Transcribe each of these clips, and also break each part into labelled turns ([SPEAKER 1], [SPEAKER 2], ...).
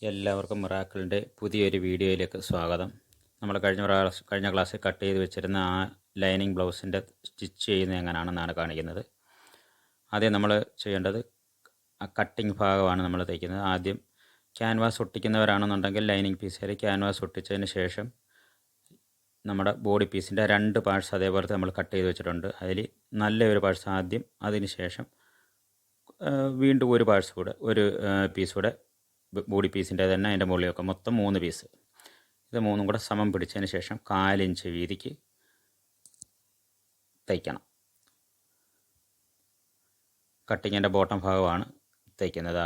[SPEAKER 1] എല്ലാവർക്കും മിറാക്കിളിൻ്റെ പുതിയൊരു വീഡിയോയിലേക്ക് സ്വാഗതം. നമ്മൾ കഴിഞ്ഞ ക്ലാസ്സിൽ കട്ട് ചെയ്ത് വെച്ചിരുന്ന ആ ലൈനിങ് ബ്ലൗസിൻ്റെ സ്റ്റിച്ച് ചെയ്യുന്നത് എങ്ങനെയാണെന്നാണ് കാണിക്കുന്നത്. ആദ്യം നമ്മൾ ചെയ്യേണ്ടത് ആ കട്ടിങ് ഭാഗമാണ് നമ്മൾ തയ്ക്കുന്നത്. ആദ്യം ക്യാൻവാസ് ഒട്ടിക്കുന്നവരാണെന്നുണ്ടെങ്കിൽ ലൈനിങ് പീസിൽ ക്യാൻവാസ് ഒട്ടിച്ചതിന് ശേഷം നമ്മുടെ ബോഡി പീസിൻ്റെ 2 പാർട്സ് അതേപോലെ നമ്മൾ കട്ട് ചെയ്ത് വെച്ചിട്ടുണ്ട്. അതിൽ നല്ലൊരു പാർട്സ് ആദ്യം, അതിന് ശേഷം വീണ്ടും ഒരു പാർട്സ് കൂടെ, ഒരു പീസ് കൂടെ ബോഡി പീസിൻ്റെ തന്നെ അതിൻ്റെ മുകളിൽ വെക്കാം. മൊത്തം 3 പീസ്. ഇത് 3ഉം കൂടെ സമം പിടിച്ചതിന് ശേഷം 4 ഇഞ്ച് വീതിക്ക് തയ്ക്കണം. കട്ടിങ്ങിൻ്റെ ബോട്ടം ഭാഗമാണ് തയ്ക്കുന്നത്.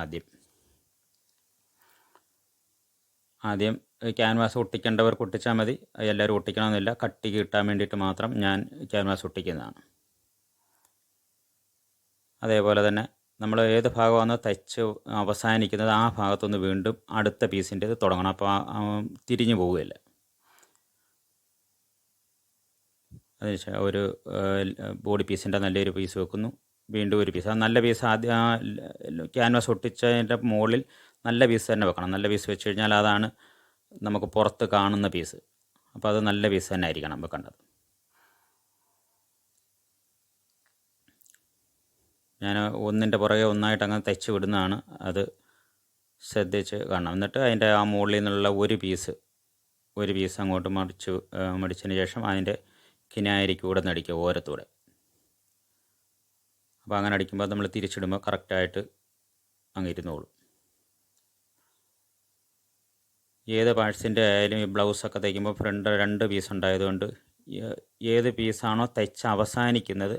[SPEAKER 1] ആദ്യം ക്യാൻവാസ് ഒട്ടിക്കേണ്ടവർക്ക് ഒട്ടിച്ചാൽ മതി, എല്ലാവരും ഒട്ടിക്കണമെന്നില്ല. കട്ടി കിട്ടാൻ വേണ്ടിയിട്ട് മാത്രം ഞാൻ ക്യാൻവാസ് ഒട്ടിക്കുന്നതാണ്. അതേപോലെ തന്നെ നമ്മൾ ഏത് ഭാഗമാണോ തയ്ച്ച് അവസാനിക്കുന്നത് ആ ഭാഗത്തുനിന്ന് വീണ്ടും അടുത്ത പീസിൻ്റേത് തുടങ്ങണം. അപ്പോൾ തിരിഞ്ഞു പോവുകയില്ല. അതിന് ഒരു ബോഡി പീസിൻ്റെ നല്ലൊരു പീസ് വെക്കുന്നു, വീണ്ടും ഒരു പീസ്. ആ നല്ല പീസ് ആദ്യം ആ ക്യാൻവാസ് ഒട്ടിച്ചതിൻ്റെ മുകളിൽ നല്ല പീസ് തന്നെ വെക്കണം. നല്ല പീസ് വെച്ച് കഴിഞ്ഞാൽ അതാണ് നമുക്ക് പുറത്ത് കാണുന്ന പീസ്. അപ്പോൾ അത് നല്ല പീസ് തന്നെ ആയിരിക്കണം വെക്കേണ്ടത്. ഞാൻ ഒന്നിൻ്റെ പുറകെ ഒന്നായിട്ട് അങ്ങനെ തയ്ച്ച് വിടുന്നതാണ്, അത് ശ്രദ്ധിച്ച് കാണണം. എന്നിട്ട് അതിൻ്റെ ആ മുകളിൽ നിന്നുള്ള ഒരു പീസ് അങ്ങോട്ട് മടിച്ചതിന് ശേഷം അതിൻ്റെ കിനായിരിക്കും കൂടെ നടിക്കുക ഓരത്തൂടെ. അപ്പോൾ അങ്ങനെ അടിക്കുമ്പോൾ നമ്മൾ തിരിച്ചിടുമ്പോൾ കറക്റ്റായിട്ട് അങ്ങ് ഇരുന്നോളും. ഏത് പാർട്സിൻ്റെ ആയാലും ഈ ബ്ലൗസൊക്കെ തയ്ക്കുമ്പോൾ ഫ്രണ്ട് 2 പീസ് ഉണ്ടായതുകൊണ്ട് ഏത് പീസാണോ തയ്ച്ച് അവസാനിക്കുന്നത്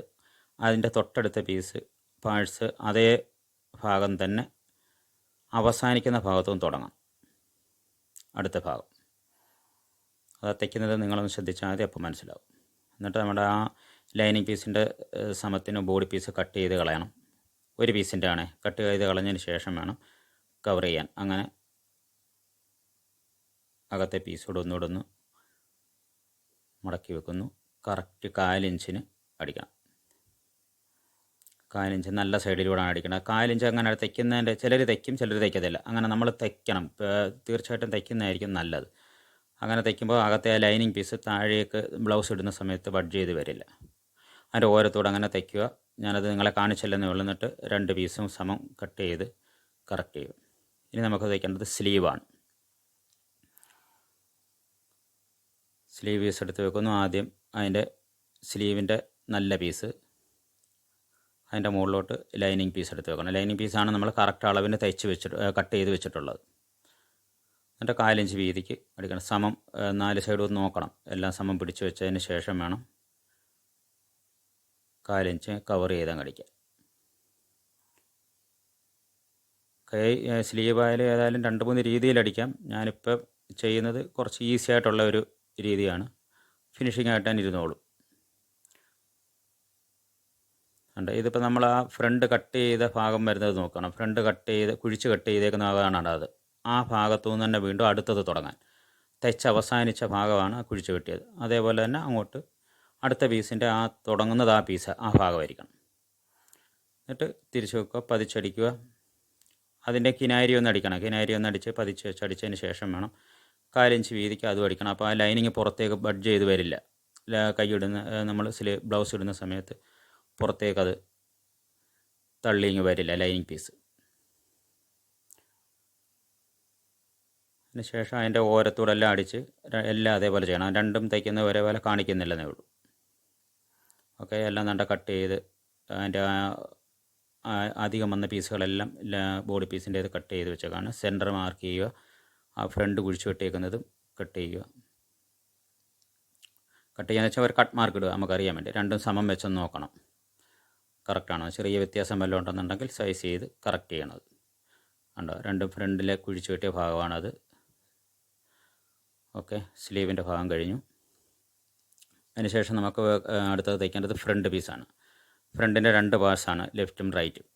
[SPEAKER 1] അതിൻ്റെ തൊട്ടടുത്ത പാർട്സ് അതേ ഭാഗം തന്നെ അവസാനിക്കുന്ന ഭാഗത്തുനിന്ന് തുടങ്ങാം. അടുത്ത ഭാഗം അത് തയ്ക്കുന്നത് നിങ്ങളൊന്ന് ശ്രദ്ധിച്ചാൽ മതി, അപ്പോൾ മനസ്സിലാവും. എന്നിട്ട് നമ്മുടെ ആ ലൈനിങ് പീസിൻ്റെ സമത്തിന് ബോഡി പീസ് കട്ട് ചെയ്ത് കളയണം. ഒരു പീസിൻ്റെ ആണേ കട്ട് ചെയ്ത് കളഞ്ഞതിന് ശേഷം വേണം കവർ ചെയ്യാൻ. അങ്ങനെ അകത്തെ പീസോട് ഒന്നുകൂടെ ഒന്ന് മടക്കി വെക്കുന്നു. കറക്റ്റ് 4 ഇഞ്ചിന് അടിക്കണം. 4 ഇഞ്ച് നല്ല സൈഡിലൂടെയാണ് അടിക്കണം. 4 ഇഞ്ച് അങ്ങനെ തയ്ക്കുന്നതിൻ്റെ ചിലർ തയ്ക്കും, ചിലർ തയ്ക്കത്തില്ല. അങ്ങനെ നമ്മൾ തയ്ക്കണം, തീർച്ചയായിട്ടും തയ്ക്കുന്നതായിരിക്കും നല്ലത്. അങ്ങനെ തയ്ക്കുമ്പോൾ അകത്തെ ആ ലൈനിങ് പീസ് താഴേക്ക് ബ്ലൗസ് ഇടുന്ന സമയത്ത് ബഡ്ജ് ചെയ്ത് വരില്ല. അതിൻ്റെ ഓരത്തോടെ അങ്ങനെ തയ്ക്കുക. ഞാനത് നിങ്ങളെ കാണിച്ചില്ലെന്നേ ഉള്ളൂ. എന്നിട്ട് 2 പീസും സമം കട്ട് ചെയ്ത് കറക്റ്റ് ചെയ്യും. ഇനി നമുക്ക് തയ്ക്കേണ്ടത് സ്ലീവാണ്. സ്ലീവ് പീസ് എടുത്ത് വെക്കുന്നു. ആദ്യം അതിൻ്റെ സ്ലീവിൻ്റെ നല്ല പീസ്, അതിൻ്റെ മുകളിലോട്ട് ലൈനിങ് പീസ് എടുത്ത് വെക്കണം. ലൈനിങ് പീസാണ് നമ്മൾ കറക്റ്റ് അളവിന് കട്ട് ചെയ്ത് വെച്ചിട്ടുള്ളത്. എന്നിട്ട് 4 ഇഞ്ച് വീതിക്ക് അടിക്കണം. സമം 4 സൈഡും നോക്കണം, എല്ലാം സമം പിടിച്ച് വെച്ചതിന് ശേഷം വേണം 4 ഇഞ്ച് കവർ ചെയ്തങ്ങ് അടിക്കാൻ. സ്ലീവായാലും ഏതായാലും 2-3 രീതിയിൽ അടിക്കാം. ഞാനിപ്പോൾ ചെയ്യുന്നത് കുറച്ച് ഈസി ആയിട്ടുള്ള ഒരു രീതിയാണ്. ഫിനിഷിംഗ് ആയിട്ട് തന്നെ ഇരുന്നോളും. ഉണ്ട്. ഇതിപ്പോൾ നമ്മൾ ആ ഫ്രണ്ട് കട്ട് ചെയ്ത ഭാഗം വരുന്നത് നോക്കണം. ഫ്രണ്ട് കുഴിച്ച് കട്ട് ചെയ്തേക്കുന്ന ഭാഗമാണ് അത്. ആ ഭാഗത്തു നിന്ന് തന്നെ വീണ്ടും അടുത്തത് തുടങ്ങാൻ. തയ്ച്ച് അവസാനിച്ച ഭാഗമാണ് കുഴിച്ച് കെട്ടിയത്. അതേപോലെ തന്നെ അങ്ങോട്ട് അടുത്ത പീസിൻ്റെ ആ തുടങ്ങുന്നത് ആ ഭാഗമായിരിക്കണം. എന്നിട്ട് തിരിച്ച് വെക്കുക, പതിച്ചടിക്കുക. അതിൻ്റെ കിനാരി ഒന്ന് അടിക്കണം. കിനാരി ഒന്ന് അടിച്ച് പതിച്ച് വെച്ചടിച്ചതിന് ശേഷം വേണം 4 ഇഞ്ച് വീതിക്ക് അതും അടിക്കണം. അപ്പോൾ ആ ലൈനിങ് പുറത്തേക്ക് ബഡ്ജ് ചെയ്ത് വരില്ല. നമ്മൾ ബ്ലൗസ് ഇടുന്ന സമയത്ത് പുറത്തേക്കത് തള്ളിങ്ങ് വരില്ല ലൈനിങ് പീസ്. അതിന് ശേഷം അതിൻ്റെ ഓരത്തൂടെ എല്ലാം അടിച്ച് എല്ലാം അതേപോലെ ചെയ്യണം. 2ഉം തയ്ക്കുന്ന ഒരേപോലെ കാണിക്കുന്നില്ലെന്നേ ഉള്ളൂ. ഓക്കെ, എല്ലാം നല്ല കട്ട് ചെയ്ത് അതിൻ്റെ അധികം വന്ന പീസുകളെല്ലാം ബോഡി പീസിൻ്റെ ഇത് കട്ട് ചെയ്ത് വെച്ചേക്കാണ്. സെൻറ്റർ മാർക്ക് ചെയ്യുക. ആ ഫ്രണ്ട് കുഴിച്ച് വെട്ടേക്കുന്നതും കട്ട് ചെയ്യുക. കട്ട് ചെയ്യാന്ന് വെച്ചാൽ ഒരു കട്ട് മാർക്ക് ഇടുക, നമുക്കറിയാൻ വേണ്ടി. 2ഉം സമം വെച്ചൊന്ന് നോക്കണം കറക്റ്റാണോ. ചെറിയ വ്യത്യാസം വല്ലതും ഉണ്ടെന്നുണ്ടെങ്കിൽ സൈസ് ചെയ്ത് കറക്റ്റ് ചെയ്യണത്. ഉണ്ടോ, 2ഉം ഫ്രണ്ടിലെ കുഴിച്ച് വെട്ടിയ ഭാഗമാണത്. ഓക്കെ, സ്ലീവിൻ്റെ ഭാഗം കഴിഞ്ഞു. അതിനുശേഷം നമുക്ക് അടുത്തത് തയ്ക്കേണ്ടത് ഫ്രണ്ട് പീസാണ്. ഫ്രണ്ടിൻ്റെ 2 പാർട്സാണ്, ലെഫ്റ്റും റൈറ്റും.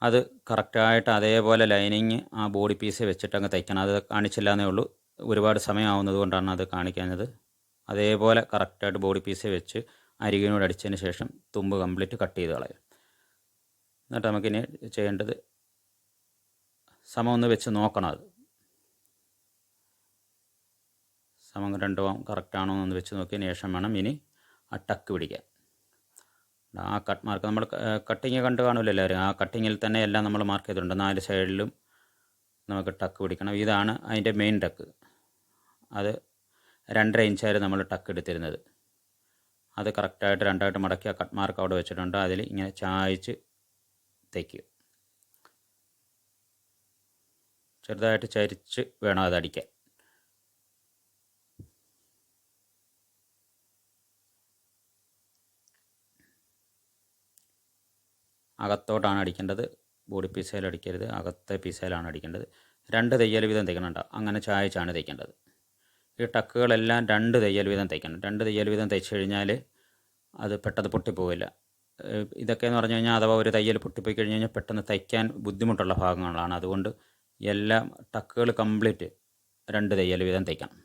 [SPEAKER 1] അത് കറക്റ്റായിട്ട് അതേപോലെ ലൈനിങ് ആ ബോഡി പീസ് വെച്ചിട്ട് അങ്ങ് തയ്ക്കണം. അത് കാണിച്ചില്ല എന്നേ ഉള്ളൂ, ഒരുപാട് സമയമാവുന്നത് കൊണ്ടാണ് അത് കാണിക്കാഞ്ഞത്. അതേപോലെ കറക്റ്റായിട്ട് ബോഡി പീസ് വെച്ച് അരികിനോട് അടിച്ചതിന് ശേഷം തുമ്പ് കംപ്ലീറ്റ് കട്ട് ചെയ്ത് കളയും. എന്നിട്ട് നമുക്കിനി ചെയ്യേണ്ടത് സമം ഒന്ന് വെച്ച് നോക്കണം. അത് സമം രണ്ടും കറക്റ്റാണോ എന്ന് വെച്ച് നോക്കിയതിന് ശേഷം വേണം ഇനി ആ ടക്ക് പിടിക്കാൻ. ആ കട്ട് മാർക്ക് നമ്മൾ കട്ടിങ് കണ്ട് കാണുമല്ലോ എല്ലാവരും. ആ കട്ടിങ്ങിൽ തന്നെ എല്ലാം നമ്മൾ മാർക്ക് ചെയ്തിട്ടുണ്ട്. 4 സൈഡിലും നമുക്ക് ടക്ക് പിടിക്കണം. ഇതാണ് അതിൻ്റെ മെയിൻ ടക്ക്. അത് 2.5 ഇഞ്ചായിരുന്നു നമ്മൾ ടക്ക് എടുത്തിരുന്നത്. അത് കറക്റ്റായിട്ട് രണ്ടായിട്ട് മടക്കി ആ കട്ട് മാർക്ക് അവിടെ വെച്ചിട്ടുണ്ട്. അതിൽ ഇങ്ങനെ ചായച്ച് തയ്ക്കുക. ചെറുതായിട്ട് ചരിച്ച് വേണം അതടിക്കാൻ. അകത്തോട്ടാണ് അടിക്കേണ്ടത്. ബോഡി പീസയിൽ അടിക്കരുത്, അകത്തെ പീസയിലാണ് അടിക്കേണ്ടത്. 2 തയ്യൽ വീതം തയ്ക്കണുണ്ടോ, അങ്ങനെ ചായച്ചാണ് തയ്ക്കേണ്ടത്. ഈ ടക്കുകളെല്ലാം 2 തയ്യൽ വീതം തയ്ക്കണം. 2 തയ്യൽ വീതം തയ്ച്ചു കഴിഞ്ഞാൽ അത് പെട്ടെന്ന് പൊട്ടിപ്പോവില്ല. ഇതൊക്കെയെന്ന് പറഞ്ഞു കഴിഞ്ഞാൽ അഥവാ ഒരു തയ്യൽ പൊട്ടിപ്പോയി കഴിഞ്ഞ് കഴിഞ്ഞാൽ പെട്ടെന്ന് തയ്ക്കാൻ ബുദ്ധിമുട്ടുള്ള ഭാഗങ്ങളാണ്. അതുകൊണ്ട് എല്ലാം ടക്കുകൾ കംപ്ലീറ്റ് 2 തയ്യൽ വീതം തയ്ക്കണം.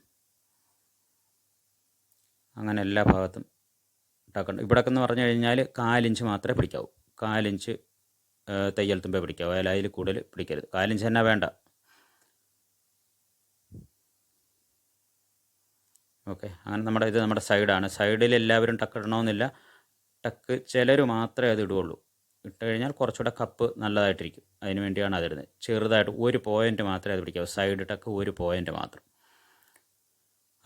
[SPEAKER 1] അങ്ങനെ എല്ലാ ഭാഗത്തും ടക്കുണ്ട്. ഇവിടെയൊക്കെ എന്ന് പറഞ്ഞു കഴിഞ്ഞാൽ 4 ഇഞ്ച് മാത്രമേ പിടിക്കാവൂ. 4 ഇഞ്ച് തയ്യൽ തുമ്പേ പിടിക്കാവൂ. അതിൽ കൂടുതൽ പിടിക്കരുത്. 4 ഇഞ്ച് തന്നെ വേണ്ട. ഓക്കെ, അങ്ങനെ നമ്മുടെ സൈഡാണ്. സൈഡിൽ എല്ലാവരും ടക്ക് ഇടണമെന്നില്ല. ടക്ക് ചിലർ മാത്രമേ അത് ഇടുകയുള്ളൂ. ഇട്ട് കഴിഞ്ഞാൽ കുറച്ചുകൂടെ കപ്പ് നല്ലതായിട്ടിരിക്കും. അതിന് വേണ്ടിയാണ് അതിടുന്നത്. ചെറുതായിട്ട് 1 പോയിൻ്റ് മാത്രമേ അത് പിടിക്കാവൂ. സൈഡ് ടക്ക് 1 പോയിൻ്റ് മാത്രം.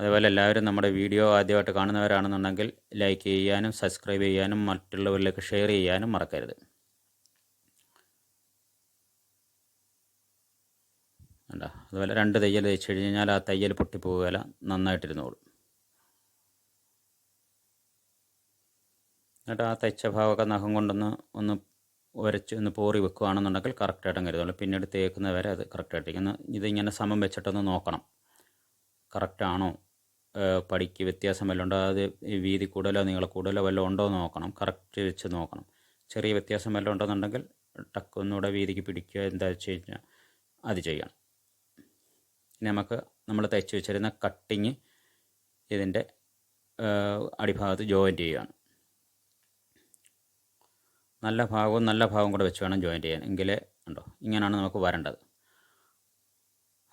[SPEAKER 1] അതുപോലെ എല്ലാവരും നമ്മുടെ വീഡിയോ ആദ്യമായിട്ട് കാണുന്നവരാണെന്നുണ്ടെങ്കിൽ ലൈക്ക് ചെയ്യാനും സബ്സ്ക്രൈബ് ചെയ്യാനും മറ്റുള്ളവരിലേക്ക് ഷെയർ ചെയ്യാനും മറക്കരുത്. വേണ്ട. അതുപോലെ 2 തയ്യൽ തയ്ച്ചു കഴിഞ്ഞാൽ ആ തയ്യൽ പൊട്ടിപ്പോവുകയില്ല, നന്നായിട്ടിരുന്നോളും. എന്നിട്ട് ആ തയ്ച്ച ഭാഗമൊക്കെ നഖം കൊണ്ടൊന്ന് ഉരച്ച് ഒന്ന് പോറി വെക്കുകയാണെന്നുണ്ടെങ്കിൽ കറക്റ്റായിട്ടും കരുതുള്ളൂ. പിന്നീട് തേക്കുന്ന വരെ അത് കറക്റ്റായിട്ടിരിക്കും. ഇതിങ്ങനെ സമം വെച്ചിട്ടൊന്ന് നോക്കണം, കറക്റ്റാണോ, പടിക്ക് വ്യത്യാസം വല്ലതും ഉണ്ടോ, അത് വീതി കൂടുതലോ നീളക്കൂടുതലോ വല്ലതും ഉണ്ടോ എന്ന് നോക്കണം. കറക്റ്റ് വെച്ച് നോക്കണം. ചെറിയ വ്യത്യാസം വല്ലതും ഉണ്ടെന്നുണ്ടെങ്കിൽ ടക്ക് ഒന്നുകൂടെ വീതിക്ക് പിടിക്കുക, എന്താ വെച്ച് കഴിഞ്ഞാൽ അത് ചെയ്യണം. ഇനി നമുക്ക് നമ്മൾ തയ്ച്ച് വെച്ചിരുന്ന കട്ടിങ് ഇതിൻ്റെ അടിഭാഗത്ത് ജോയിൻറ്റ് ചെയ്യുകയാണ്. നല്ല ഭാഗവും കൂടെ വെച്ച് വേണം ജോയിൻറ്റ് ചെയ്യാൻ. എങ്കിലേ ഉണ്ടോ, ഇങ്ങനെയാണ് നമുക്ക് വരേണ്ടത്.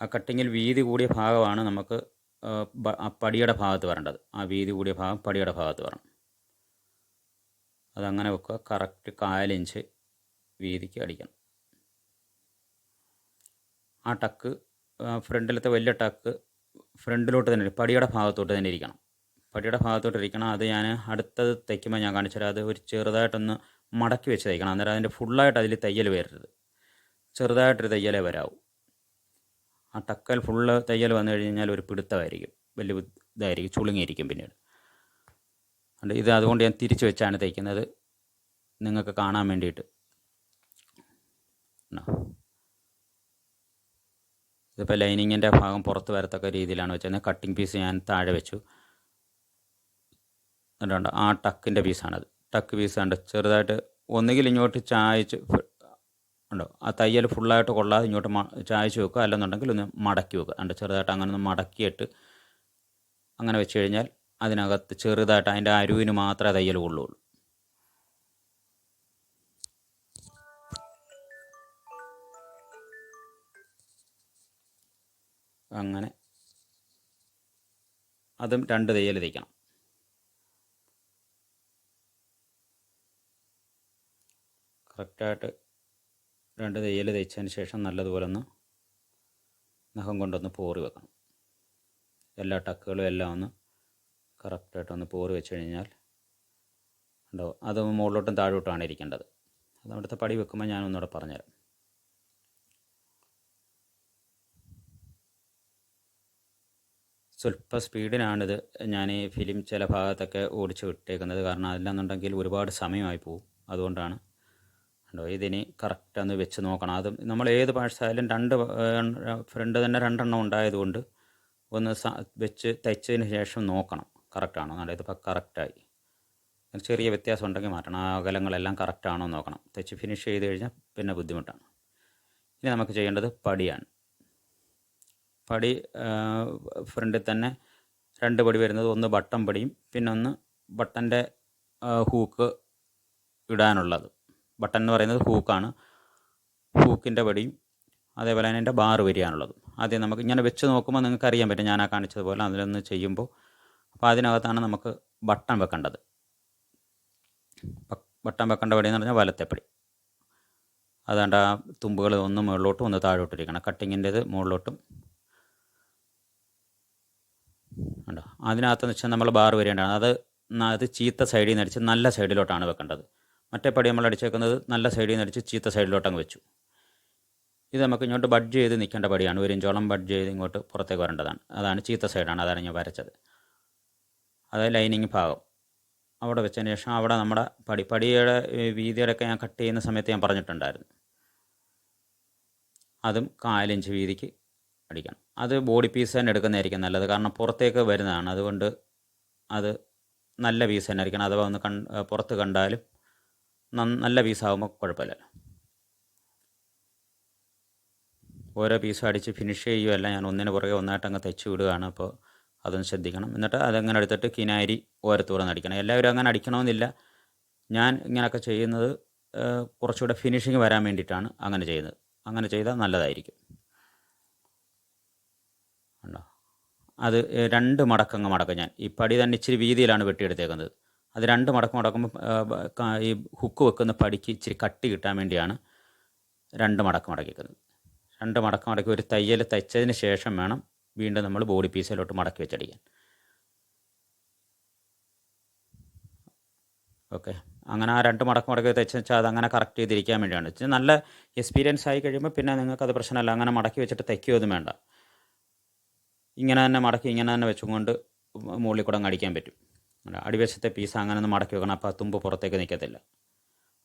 [SPEAKER 1] ആ കട്ടിങ്ങിൽ വീതി കൂടിയ ഭാഗമാണ് നമുക്ക് ആ പടിയുടെ ഭാഗത്ത് വരേണ്ടത്. ആ വീതി കൂടിയ ഭാഗം പടിയുടെ ഭാഗത്ത് വരണം. അതങ്ങനെ വെക്കുക. കറക്റ്റ് 4 ഇഞ്ച് വീതിക്ക് അടിക്കണം. ആ ടക്ക് ഫ്രണ്ടിലത്തെ വലിയ ടക്ക് ഫ്രണ്ടിലോട്ട് തന്നെ, പടിയുടെ ഭാഗത്തോട്ട് തന്നെ ഇരിക്കണം. പടിയുടെ ഭാഗത്തോട്ട് ഇരിക്കണം. അത് ഞാൻ അടുത്തത് തയ്ക്കുമ്പോൾ ഞാൻ കാണിച്ചുതരാം. അത് ഒരു ചെറുതായിട്ടൊന്ന് മടക്കി വെച്ച് തയ്ക്കണം. അന്നേരം അതിൻ്റെ ഫുള്ളായിട്ട് അതിൽ തയ്യൽ വരരുത്. ചെറുതായിട്ടൊരു തയ്യലേ വരാവൂ. ആ ടക്കൽ ഫുള്ള് തയ്യൽ വന്നു കഴിഞ്ഞാൽ ഒരു പിടുത്തമായിരിക്കും, വലിയ ഇതായിരിക്കും, ചുളുങ്ങിയിരിക്കും പിന്നീട്. അതുകൊണ്ട് ഞാൻ തിരിച്ച് വെച്ചാണ് തയ്ക്കുന്നത്, നിങ്ങൾക്ക് കാണാൻ വേണ്ടിയിട്ട്. ഇതിപ്പോൾ ലൈനിങ്ങിൻ്റെ ഭാഗം പുറത്ത് വരത്തക്ക രീതിയിലാണ് വെച്ചത്. കട്ടിങ് പീസ് ഞാൻ താഴെ വെച്ചു. എന്നിട്ടുണ്ട് ആ ടക്കിൻ്റെ പീസാണത്. ടക്ക് പീസ് കണ്ട് ചെറുതായിട്ട് ഒന്നുകിൽ ഇങ്ങോട്ട് ചായച്ച് ഉണ്ടോ, ആ തയ്യൽ ഫുള്ളായിട്ട് കൊള്ളാതെ ഇങ്ങോട്ട് ചായച്ച് വെക്കുക, അല്ലെന്നുണ്ടെങ്കിൽ ഒന്ന് മടക്കി വെക്കുക. കണ്ട് ചെറുതായിട്ട് അങ്ങനെ ഒന്ന് മടക്കിയിട്ട് അങ്ങനെ വെച്ച് കഴിഞ്ഞാൽ അതിനകത്ത് ചെറുതായിട്ട് അതിൻ്റെ അരുവിന് മാത്രമേ തയ്യൽ കൊള്ളുള്ളൂ. അങ്ങനെ അതും 2 തയ്യൽ തയ്ക്കണം. കറക്റ്റായിട്ട് 2 തയ്യൽ തയ്ച്ചതിന് ശേഷം നല്ലതുപോലെ ഒന്ന് നഖം കൊണ്ടൊന്ന് പോറി വെക്കണം. എല്ലാ ടക്കുകളും എല്ലാം ഒന്ന് കറക്റ്റായിട്ടൊന്ന് പോറി വെച്ച് കഴിഞ്ഞാൽ ഉണ്ടോ, അത് മുകളിലോട്ടും താഴോട്ടുമാണ് ഇരിക്കേണ്ടത്. അത് അവിടുത്തെ പടി വെക്കുമ്പോൾ ഞാനൊന്നുകൂടെ പറഞ്ഞുതരാം. സ്വല്പ സ്പീഡിനാണിത് ഞാൻ ഈ ഫിലിം ചില ഭാഗത്തൊക്കെ ഓടിച്ച് വിട്ടേക്കുന്നത്. കാരണം അതില്ലെന്നുണ്ടെങ്കിൽ ഒരുപാട് സമയമായി പോകും. അതുകൊണ്ടാണ്. ഉണ്ടോ, ഇതിനി കറക്റ്റ് ഒന്ന് വെച്ച് നോക്കണം. അതും നമ്മൾ ഏത് പാഴ്സായാലും 2 ഫ്രണ്ട് തന്നെ 2 എണ്ണം ഉണ്ടായതുകൊണ്ട് ഒന്ന് വെച്ച് തയ്ച്ചതിന് ശേഷം നോക്കണം കറക്റ്റാണോ. നല്ല ഇതിപ്പോൾ കറക്റ്റായി. ചെറിയ വ്യത്യാസം ഉണ്ടെങ്കിൽ മാറ്റണം. ആ അകലങ്ങളെല്ലാം കറക്റ്റാണോ നോക്കണം. തയ്ച്ച് ഫിനിഷ് ചെയ്ത് കഴിഞ്ഞാൽ പിന്നെ ബുദ്ധിമുട്ടാണ്. ഇനി നമുക്ക് ചെയ്യേണ്ടത് പടിയാണ്. പടി ഫ്രണ്ടിൽ തന്നെ 2 പടി വരുന്നത്, ഒന്ന് ബട്ടൺ പടിയും പിന്നെ ഒന്ന് ബട്ടൻ്റെ ഹൂക്ക് ഇടാനുള്ളത്. ബട്ടൺ എന്ന് പറയുന്നത് ഹൂക്കാണ്. ഹൂക്കിൻ്റെ പടിയും അതേപോലെ തന്നെ എൻ്റെ ബാർ വരികയാണുള്ളത്. ആദ്യം നമുക്ക് ഇങ്ങനെ വെച്ച് നോക്കുമ്പോൾ നിങ്ങൾക്ക് അറിയാൻ പറ്റും ഞാൻ ആ കാണിച്ചതുപോലെ അതിലൊന്ന് ചെയ്യുമ്പോൾ. അപ്പോൾ അതിനകത്താണ് നമുക്ക് ബട്ടൺ വെക്കേണ്ടത്. ബട്ടൺ വെക്കേണ്ട പടി എന്ന് പറഞ്ഞാൽ വലത്തെപ്പടി. അതുകൊണ്ട് ആ തുമ്പുകൾ ഒന്ന് മുകളിലോട്ടും ഒന്ന് താഴോട്ടിരിക്കണം. കട്ടിങ്ങിൻ്റേത് മുകളിലോട്ടും ഉണ്ടോ. അതിനകത്തെന്ന് വെച്ചാൽ നമ്മൾ ബാർ വരേണ്ടതാണ്. അത് ചീത്ത സൈഡിൽ നിന്ന് അടിച്ച് നല്ല സൈഡിലോട്ടാണ് വെക്കേണ്ടത്. മറ്റേ പടി നമ്മൾ അടിച്ചേക്കുന്നത് നല്ല സൈഡിൽ നിന്ന് അടിച്ച് ചീത്ത സൈഡിലോട്ടങ്ങ് വെച്ചു. ഇത് നമുക്ക് ഇങ്ങോട്ട് ബഡ്ജ് ചെയ്ത് നിൽക്കേണ്ട പടിയാണ്. 1 ഇഞ്ചോളം ബഡ്ജ് ചെയ്ത് ഇങ്ങോട്ട് പുറത്തേക്ക് വരേണ്ടതാണ്. അതാണ് ചീത്ത സൈഡാണ്, അതാണ് ഞാൻ വരച്ചത്. അതായത് ലൈനിങ് ഭാഗം അവിടെ വെച്ചതിന് ശേഷം അവിടെ നമ്മുടെ പടിയുടെ വീതിയുടെയൊക്കെ ഞാൻ കട്ട് ചെയ്യുന്ന സമയത്ത് ഞാൻ പറഞ്ഞിട്ടുണ്ടായിരുന്നു. അതും 4 ഇഞ്ച് വീതിക്ക് അടിക്കണം. അത് ബോഡി പീസ് തന്നെ എടുക്കുന്നതായിരിക്കും നല്ലത്, കാരണം പുറത്തേക്ക് വരുന്നതാണ്. അതുകൊണ്ട് അത് നല്ല പീസ് തന്നെ ആയിരിക്കണം. അഥവാ ഒന്ന് പുറത്ത് കണ്ടാലും നല്ല പീസാകുമ്പോൾ കുഴപ്പമില്ലല്ലോ. ഓരോ പീസും അടിച്ച് ഫിനിഷ് ചെയ്യുകയല്ല, ഞാൻ ഒന്നിന് പുറകെ ഒന്നായിട്ട് അങ്ങ് തെച്ച് വിടുകയാണ്. അപ്പോൾ അതൊന്ന് ശ്രദ്ധിക്കണം. എന്നിട്ട് അതങ്ങനെ എടുത്തിട്ട് കിനാരി ഓരത്തൂറന്ന് അടിക്കണം. എല്ലാവരും അങ്ങനെ അടിക്കണമെന്നില്ല. ഞാൻ ഇങ്ങനെയൊക്കെ ചെയ്യുന്നത് കുറച്ചുകൂടെ ഫിനിഷിങ് വരാൻ വേണ്ടിയിട്ടാണ് അങ്ങനെ ചെയ്യുന്നത്. അങ്ങനെ ചെയ്താൽ നല്ലതായിരിക്കും. ഉണ്ടോ, അത് 2 മടക്കങ്ങ് മടക്കും. ഞാൻ ഈ പടി തന്നെ ഇച്ചിരി വീതിയിലാണ് വെട്ടിയെടുത്തേക്കുന്നത്. അത് 2 മടക്കം മടക്കുമ്പോൾ ഈ ഹുക്ക് വെക്കുന്ന പടിക്ക് ഇച്ചിരി കട്ടി കിട്ടാൻ വേണ്ടിയാണ് 2 മടക്കം മടക്കിക്കുന്നത്. 2 മടക്കം മടക്കി ഒരു തയ്യൽ തയ്ച്ചതിന് ശേഷം വേണം വീണ്ടും നമ്മൾ ബോഡി പീസിലോട്ട് മടക്കി വെച്ചടിക്കാൻ. ഓക്കെ, അങ്ങനെ ആ 2 മടക്കം മടക്കി തയ്ച്ച് വെച്ചാൽ അതങ്ങനെ കറക്റ്റ് ചെയ്തിരിക്കാൻ വേണ്ടിയാണ്. നല്ല എക്സ്പീരിയൻസ് ആയി കഴിയുമ്പോൾ പിന്നെ നിങ്ങൾക്കത് പ്രശ്നമല്ല. അങ്ങനെ മടക്കി വെച്ചിട്ട് തയ്ക്കുകയൊന്നും വേണ്ട. ഇങ്ങനെ തന്നെ മടക്കി ഇങ്ങനെ തന്നെ വെച്ചുകൊണ്ട് മുകളിൽ കൂടെ അങ്ങ് അടിക്കാൻ പറ്റും. അടിവശത്തെ പീസ് അങ്ങനെ ഒന്ന് മടക്കി വെക്കണം. അപ്പോൾ ആ തുമ്പ് പുറത്തേക്ക് നിൽക്കത്തില്ല.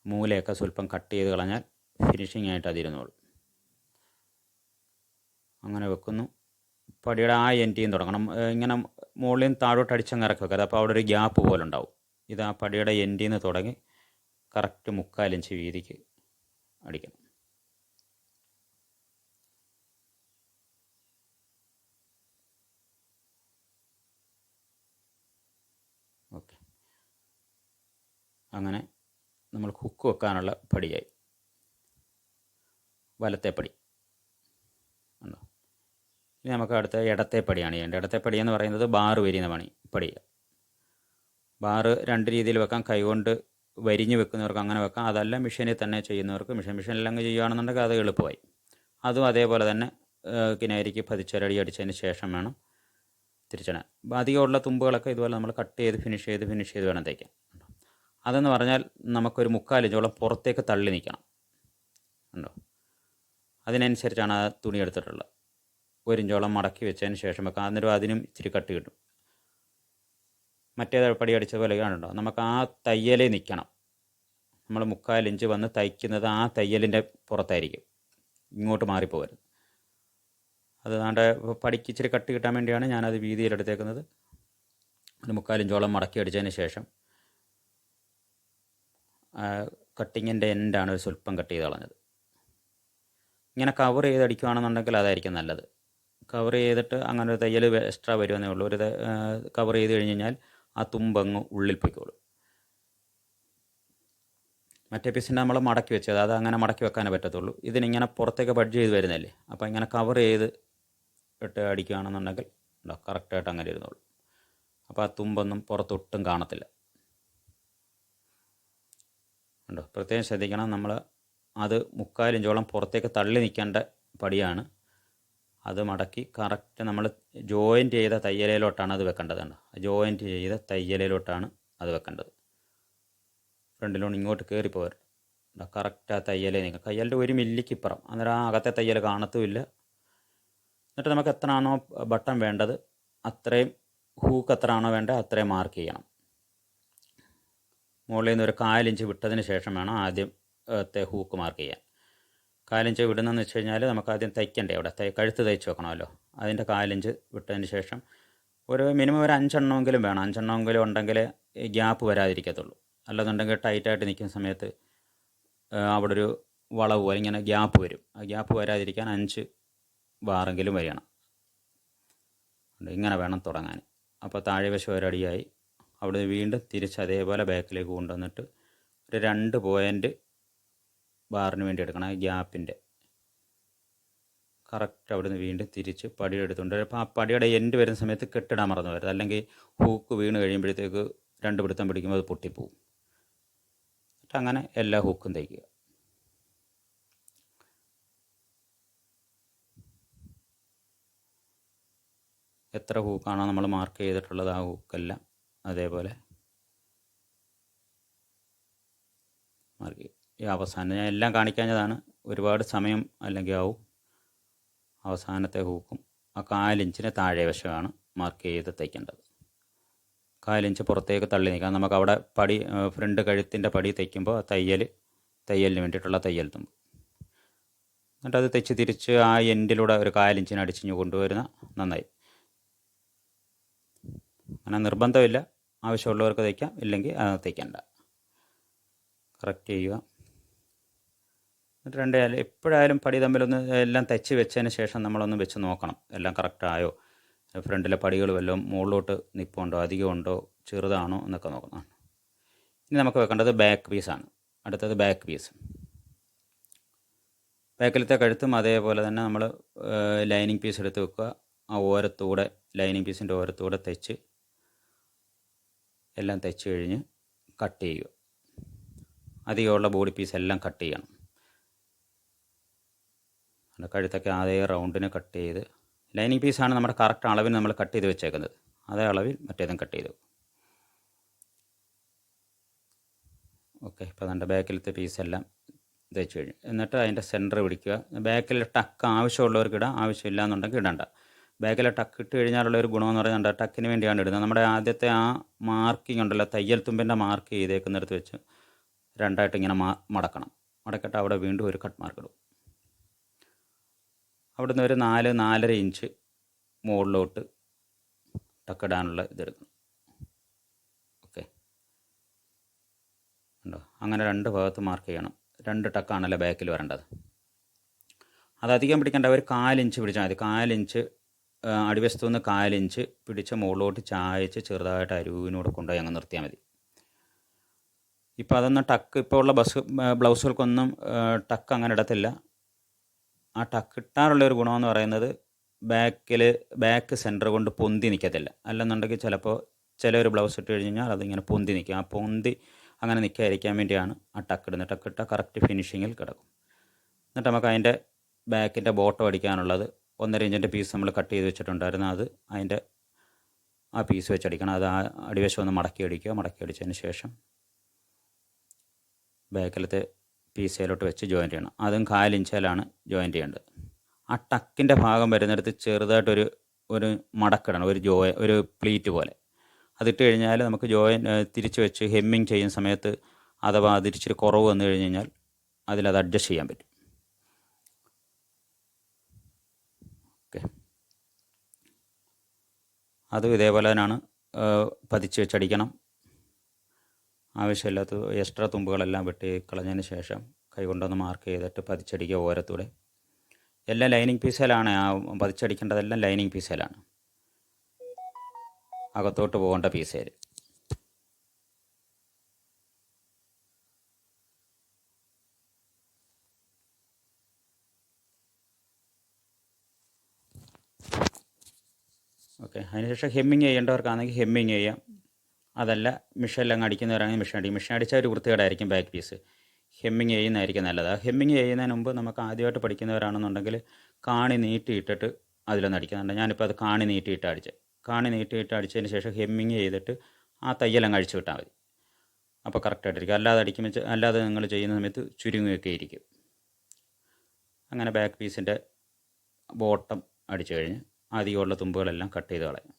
[SPEAKER 1] മൂലയൊക്കെ സ്വല്പം കട്ട് ചെയ്ത് കളഞ്ഞാൽ ഫിനിഷിംഗ് ആയിട്ട് അതിരുന്നോളൂ. അങ്ങനെ വെക്കുന്നു. പടിയുടെ ആ എൻഡിയും തുടങ്ങണം. ഇങ്ങനെ മുകളിൽ നിന്ന് താഴോട്ട് അടിച്ചങ്ങ് ഇറക്കി വെക്കാതെ, അപ്പോൾ അവിടെ ഒരു ഗ്യാപ്പ് പോലെ ഉണ്ടാവും. ഇത് ആ പടിയുടെ എൻഡിൽ നിന്ന് തുടങ്ങി കറക്റ്റ് 3/4 ഇഞ്ച് വീതിക്ക് അടിക്കണം. ഓക്കെ, അങ്ങനെ നമ്മൾ ഹുക്ക് വെക്കാനുള്ള പടിയായി. വലത്തെ പടി ഉണ്ടോ. ഇനി നമുക്ക് അടുത്ത ഇടത്തെ പടിയാണ് ചെയ്യേണ്ടത്. ഇടത്തെ പടി എന്ന് പറയുന്നത് ബാർ വരിയുന്ന പടിയാണ്. ബാർ 2 രീതിയിൽ വെക്കാം. കൈകൊണ്ട് വരിഞ്ഞ് വെക്കുന്നവർക്ക് അങ്ങനെ വെക്കാം. അതല്ല മെഷീനിൽ തന്നെ ചെയ്യുന്നവർക്ക് മെഷീനിലങ്ങ് ചെയ്യുകയാണെന്നുണ്ടെങ്കിൽ അത് എളുപ്പമായി. അതും അതേപോലെ തന്നെ കിനാരിക്ക് പതിച്ചൊരടി അടിച്ചതിന് ശേഷം വേണം തിരിച്ചിടാൻ. അധികമുള്ള തുമ്പുകളൊക്കെ ഇതുപോലെ നമ്മൾ കട്ട് ചെയ്ത് ഫിനിഷ് ചെയ്ത് വേണം തയ്ക്കാൻ. അതെന്ന് പറഞ്ഞാൽ നമുക്കൊരു 3/4 ഇഞ്ചോളം പുറത്തേക്ക് തള്ളി നിൽക്കണം. ഉണ്ടോ, അതിനനുസരിച്ചാണ് ആ തുണി എടുത്തിട്ടുള്ളത്. 1 ഇഞ്ചോളം മടക്കി വെച്ചതിന് ശേഷം വെക്കാം. അന്നേരം അതിനും ഇച്ചിരി കട്ട് കിട്ടും. മറ്റേ പടി അടിച്ച പോലെ കാണുന്നുണ്ടോ, നമുക്ക് ആ തയ്യലേ നിൽക്കണം. നമ്മൾ 3/4 ഇഞ്ച് വന്ന് തയ്ക്കുന്നത് ആ തയ്യലിൻ്റെ പുറത്തായിരിക്കും, ഇങ്ങോട്ട് മാറിപ്പോകരുത്. അത് ദാണ്ട് പടിക്ക് ഇച്ചിരി കട്ട് കിട്ടാൻ വേണ്ടിയാണ് ഞാനത് വീതിയിലെടുത്തേക്കുന്നത്. ഒരു 3/4 ഇഞ്ചോളം മടക്കി അടിച്ചതിന് ശേഷം കട്ടിങ്ങിൻ്റെ എൻഡാണ് ഒരു സ്വല്പം കട്ട് ചെയ്ത് കളഞ്ഞത്. ഇങ്ങനെ കവർ ചെയ്ത് അടിക്കുകയാണെന്നുണ്ടെങ്കിൽ അതായിരിക്കും നല്ലത്. കവർ ചെയ്തിട്ട് അങ്ങനെ ഒരു തയ്യൽ എക്സ്ട്രാ വരുമെന്നേ ഉള്ളൂ. ഒരു കവർ ചെയ്ത് കഴിഞ്ഞ് കഴിഞ്ഞാൽ ആ തുമ്പങ്ങ് ഉള്ളിൽ പോയിക്കോളും. മറ്റേ പീസിൻ്റെ നമ്മൾ മടക്കി വെച്ചത് അത് അങ്ങനെ മടക്കി വെക്കാനേ പറ്റത്തുള്ളൂ. ഇതിനിങ്ങനെ പുറത്തേക്ക് ബഡ്ജ് ചെയ്ത് വരുന്നതല്ലേ. അപ്പോൾ ഇങ്ങനെ കവർ ചെയ്ത് ഇട്ട് അടിക്കുകയാണെന്നുണ്ടെങ്കിൽ കറക്റ്റായിട്ട് അങ്ങനെ ഇരുന്നോളൂ. അപ്പോൾ ആ തുമ്പൊന്നും പുറത്തൊട്ടും കാണത്തില്ല. ഉണ്ടോ, പ്രത്യേകം ശ്രദ്ധിക്കണം. നമ്മൾ അത് 3/4 ഇഞ്ചോളം പുറത്തേക്ക് തള്ളി നിൽക്കേണ്ട പടിയാണ്. അത് മടക്കി കറക്റ്റ് നമ്മൾ ജോയിൻറ്റ് ചെയ്ത തയ്യലയിലോട്ടാണ് അത് വെക്കേണ്ടത്. ജോയിൻറ്റ് ചെയ്ത തയ്യലയിലോട്ടാണ് അത് വെക്കേണ്ടത്. ഫ്രണ്ടിലോട്ട് ഇങ്ങോട്ട് കയറി പോകരുത്. കറക്റ്റ് ആ തയ്യലേ നിങ്ങൾ തയ്യലിൻ്റെ 1 മില്ലിക്ക് ഇപ്പുറം, അന്നേരം ആ അകത്തെ തയ്യൽ കാണത്തുമില്ല. എന്നിട്ട് നമുക്ക് എത്രയാണോ ബട്ടൺ വേണ്ടത് അത്രയും, ഹൂക്ക് എത്രയാണോ വേണ്ടത് അത്രയും മാർക്ക് ചെയ്യണം. മുകളിൽ നിന്ന് ഒരു 1/4 ഇഞ്ച് വിട്ടതിന് ശേഷം വേണം ആദ്യത്തെ ഹൂക്ക് മാർക്ക് ചെയ്യാൻ. 1/4 ഇഞ്ച് വിടുന്നതെന്ന് വെച്ച് കഴിഞ്ഞാൽ നമുക്ക് ആദ്യം തയ്ക്കണ്ടേ, അവിടെ കഴുത്ത് തയ്ച്ച് വെക്കണമല്ലോ. അതിൻ്റെ 1/4 ഇഞ്ച് വിട്ടതിന് ശേഷം ഒരു മിനിമം ഒരു 5 എണ്ണമെങ്കിലും വേണം. 5 എണ്ണമെങ്കിലും ഉണ്ടെങ്കിൽ ഗ്യാപ്പ് വരാതിരിക്കത്തുള്ളൂ. അല്ലെന്നുണ്ടെങ്കിൽ ടൈറ്റായിട്ട് നിൽക്കുന്ന സമയത്ത് അവിടെ ഒരു വളവ് പോലെ ഇങ്ങനെ ഗ്യാപ്പ് വരും. ആ ഗ്യാപ്പ് വരാതിരിക്കാൻ 5 ബാറെങ്കിലും വരികയാണ്. ഇങ്ങനെ വേണം തുടങ്ങാൻ. അപ്പോൾ താഴെ വശം ഒരടിയായി. അവിടെ വീണ്ടും തിരിച്ച് അതേപോലെ ബാക്കിലേക്ക് കൊണ്ടുവന്നിട്ട് ഒരു 2 പോയിൻ്റ് ബാറിന് വേണ്ടി എടുക്കണം. ഗ്യാപ്പിൻ്റെ കറക്റ്റ് അവിടുന്ന് വീണ്ടും തിരിച്ച് പടി എടുത്തുകൊണ്ട് അപ്പോൾ ആ പടിയുടെ എൻഡ് വരുന്ന സമയത്ത് കെട്ടിടാൻ മറന്നു വരരുത്, അല്ലെങ്കിൽ ഹൂക്ക് വീണ് കഴിയുമ്പോഴത്തേക്ക് 2 പിടുത്തം പിടിക്കുമ്പോൾ അത് പൊട്ടിപ്പോവും. എന്നിട്ട് അങ്ങനെ എല്ലാ ഹൂക്കും തയ്ക്കുക. എത്ര ഹൂക്കാണോ നമ്മൾ മാർക്ക് ചെയ്തിട്ടുള്ളത് ആ ഹൂക്കെല്ലാം അതേപോലെ മാർക്ക് ചെയ്യും. ഈ അവസാനം ഞാൻ എല്ലാം കാണിക്കാഞ്ഞതാണ്, ഒരുപാട് സമയം അല്ലെങ്കിൽ ആവും. അവസാനത്തെ ഹൂക്കും ആ 4 ഇഞ്ചിന് താഴെ വശമാണ് മാർക്ക് ചെയ്ത് തയ്ക്കേണ്ടത്. 4 ഇഞ്ച് പുറത്തേക്ക് തള്ളി നിൽക്കാം. നമുക്ക് അവിടെ പടി ഫ്രണ്ട് കഴുത്തിൻ്റെ പടി തയ്ക്കുമ്പോൾ തയ്യലിന് വേണ്ടിയിട്ടുള്ള തയ്യൽ തുമ്പ്, എന്നിട്ട് അത് തെച്ച് തിരിച്ച് ആ എൻഡിലൂടെ ഒരു 4 ഇഞ്ചിന് അടിച്ചിഞ്ഞ് കൊണ്ടുവരുന്ന നന്നായി. അങ്ങനെ നിർബന്ധമില്ല, ആവശ്യമുള്ളവർക്ക് തയ്ക്കാം, ഇല്ലെങ്കിൽ തയ്ക്കണ്ട. കറക്റ്റ് ചെയ്യുക. എന്നിട്ട് എപ്പോഴായാലും പടി തമ്മിലൊന്ന് എല്ലാം തയ്ച്ച് വെച്ചതിന് ശേഷം നമ്മളൊന്ന് വെച്ച് നോക്കണം എല്ലാം കറക്റ്റായോ, ഫ്രണ്ടിലെ പടികൾ വല്ലതും മുകളിലോട്ട് നിൽപ്പുണ്ടോ, അധികമുണ്ടോ, ചെറുതാണോ എന്നൊക്കെ നോക്കണം. ഇനി നമുക്ക് വെക്കേണ്ടത് ബാക്ക് പീസാണ്. അടുത്തത് ബാക്ക് പീസ്. ബാക്കിലത്തെ കഴുത്തും അതേപോലെ തന്നെ നമ്മൾ ലൈനിങ് പീസ് എടുത്ത് വെക്കുക. ആ ഓരത്തൂടെ ലൈനിങ് പീസിൻ്റെ ഓരത്തൂടെ തയ്ച്ച് എല്ലാം തയ്ച്ച് കഴിഞ്ഞ് കട്ട് ചെയ്യുക. അധികമുള്ള ബോഡി പീസ് എല്ലാം കട്ട് ചെയ്യണം. കഴുത്തൊക്കെ അതേ റൗണ്ടിന് കട്ട് ചെയ്ത്, ലൈനിങ് പീസാണ് നമ്മുടെ കറക്റ്റ് അളവിന് നമ്മൾ കട്ട് ചെയ്ത് വെച്ചേക്കുന്നത്, അതേ അളവിൽ മറ്റേതും കട്ട് ചെയ്തു. ഓക്കെ, ഇപ്പോൾ അതിൻ്റെ ബാക്കിലത്തെ പീസെല്ലാം തയ്ച്ച് കഴിഞ്ഞു. എന്നിട്ട് അതിൻ്റെ സെൻറ്റർ പിടിക്കുക. ബാക്കിൽ ടക്ക് ആവശ്യമുള്ളവർക്ക് ഇടാം, ആവശ്യമില്ല എന്നുണ്ടെങ്കിൽ ഇടണ്ട. ബാക്കിലെ ടക്ക് ഇട്ട് കഴിഞ്ഞാലുള്ള ഒരു ഗുണമെന്ന് പറയുന്നത് ടക്കിന് വേണ്ടിയാണ് ഇടുന്നത്. നമ്മുടെ ആദ്യത്തെ ആ മാർക്കിംഗ് ഉണ്ടല്ലോ, തയ്യൽ തുമ്പിൻ്റെ മാർക്ക് ചെയ്തേക്കുന്നിടത്ത് വെച്ച് രണ്ടായിട്ട് ഇങ്ങനെ മടക്കണം. മടക്കിയിട്ട് അവിടെ വീണ്ടും ഒരു കട്ട് മാർക്ക് ഇടും. അവിടുന്ന് ഒരു 4-4.5 ഇഞ്ച് മുകളിലോട്ട് ടക്കിടാനുള്ള ഇതെടുക്കണം. ഓക്കെ, ഉണ്ടോ? അങ്ങനെ 2 ഭാഗത്ത് മാർക്ക് ചെയ്യണം. 2 ടക്കാണല്ലോ ബാക്കിൽ വരേണ്ടത്. അതധികം പിടിക്കേണ്ട, ഒരു 4 ഇഞ്ച് പിടിച്ചാൽ മതി. 4 ഇഞ്ച് അടിവശത്തു നിന്ന് 4 ഇഞ്ച് പിടിച്ച് മുകളിലോട്ട് ചായച്ച് ചെറുതായിട്ട് അരുവിനൂടെ കൊണ്ടുപോയി അങ്ങ് നിർത്തിയാൽ മതി. ഇപ്പോൾ അതൊന്നും ടക്ക് ഇപ്പോൾ ഉള്ള ബ്ലൗസുകൾക്കൊന്നും ടക്ക് അങ്ങനെ ഇടത്തില്ല. ആ ടക്ക് ഇട്ടാറുള്ളൊരു ഗുണമെന്ന് പറയുന്നത് ബാക്ക് സെൻറ്റർ കൊണ്ട് പൊന്തി നിൽക്കത്തില്ല. അല്ലെന്നുണ്ടെങ്കിൽ ചിലപ്പോൾ ചിലൊരു ബ്ലൗസ് ഇട്ട് കഴിഞ്ഞാൽ അതിങ്ങനെ പൊന്തി നിൽക്കും. ആ പൊന്തി അങ്ങനെ നിൽക്കാതിരിക്കാൻ വേണ്ടിയാണ് ആ ടക്ക് ഇടുന്നത്. ടക്ക് ഇട്ടാൽ കറക്റ്റ് ഫിനിഷിങ്ങിൽ കിടക്കും. എന്നിട്ട് നമുക്ക് അതിൻ്റെ ബാക്കിൻ്റെ ബോട്ടം അടിക്കാനുള്ളത് 1.5 ഇഞ്ചിൻ്റെ പീസ് നമ്മൾ കട്ട് ചെയ്ത് വെച്ചിട്ടുണ്ടായിരുന്നു. അത് അതിൻ്റെ ആ പീസ് വെച്ചടിക്കണം. അത് ആ അടിവശം ഒന്ന് മടക്കി അടിക്കുക. മടക്കി അടിച്ചതിന് ശേഷം ബാക്കിലത്തെ പീസയിലോട്ട് വെച്ച് ജോയിൻ്റ് ചെയ്യണം. അതും 4 ഇഞ്ചിലാണ് ജോയിൻ്റ് ചെയ്യേണ്ടത്. ആ ടക്കിൻ്റെ ഭാഗം വരുന്നിടത്ത് ചെറുതായിട്ടൊരു മടക്കിടണം, ഒരു പ്ലീറ്റ് പോലെ. അതിട്ട് കഴിഞ്ഞാൽ നമുക്ക് തിരിച്ച് വെച്ച് ഹെമ്മിങ് ചെയ്യുന്ന സമയത്ത് അഥവാ അതിരിച്ചിരി കുറവ് വന്നു കഴിഞ്ഞ് കഴിഞ്ഞാൽ അതിലത് അഡ്ജസ്റ്റ് ചെയ്യാൻ പറ്റും. ഓക്കെ, അതും ഇതേപോലെ തന്നെയാണ്. പതിച്ച് വെച്ചടിക്കണം. ആവശ്യമില്ലാത്ത എക്സ്ട്രാ തുമ്പുകളെല്ലാം വെട്ടി കളഞ്ഞതിന് ശേഷം കൈകൊണ്ടൊന്ന് മാർക്ക് ചെയ്തിട്ട് പതിച്ചടിക്കുക ഓരത്തൂടെ. എല്ലാം ലൈനിങ് പീസിലാണ്. ആ പതിച്ചടിക്കേണ്ടതെല്ലാം ലൈനിങ് പീസിലാണ്, അകത്തോട്ട് പോകേണ്ട പീസേൽ. ഓക്കെ, അതിനുശേഷം ഹെമ്മിങ് ചെയ്യേണ്ടവർക്കാണെങ്കിൽ ഹെമ്മിങ് ചെയ്യാം. അതല്ല മിഷനിലങ്ങ് അടിക്കുന്നവരാണെങ്കിൽ മിഷൻ അടിച്ചാൽ ഒരു വൃത്തികേടായിരിക്കും ബാക്ക് പീസ്. ഹെമ്മിങ് ചെയ്യുന്നതായിരിക്കും നല്ലത്. ആ ഹെമ്മിങ് ചെയ്യുന്നതിന് മുമ്പ് നമുക്ക് ആദ്യമായിട്ട് പഠിക്കുന്നവരാണെന്നുണ്ടെങ്കിൽ കാണി നീട്ടിയിട്ടിട്ട് അതിലൊന്ന് അടിക്കുന്നുണ്ട്. ഞാനിപ്പോൾ അത് കാണി നീട്ടിയിട്ട് അടിച്ചതിന് ശേഷം ഹെമ്മിങ് ചെയ്തിട്ട് ആ തയ്യലങ്ങ് അഴിച്ചു വിട്ടാൽ മതി. അപ്പോൾ കറക്റ്റായിട്ടിരിക്കും. അല്ലാതെ നിങ്ങൾ ചെയ്യുന്ന സമയത്ത് ചുരുങ്ങിയൊക്കെ ഇരിക്കും. അങ്ങനെ ബാക്ക് പീസിൻ്റെ ബോട്ടം അടിച്ചു കഴിഞ്ഞ് അധികമുള്ള തുമ്പുകളെല്ലാം കട്ട് ചെയ്ത് കളയാം.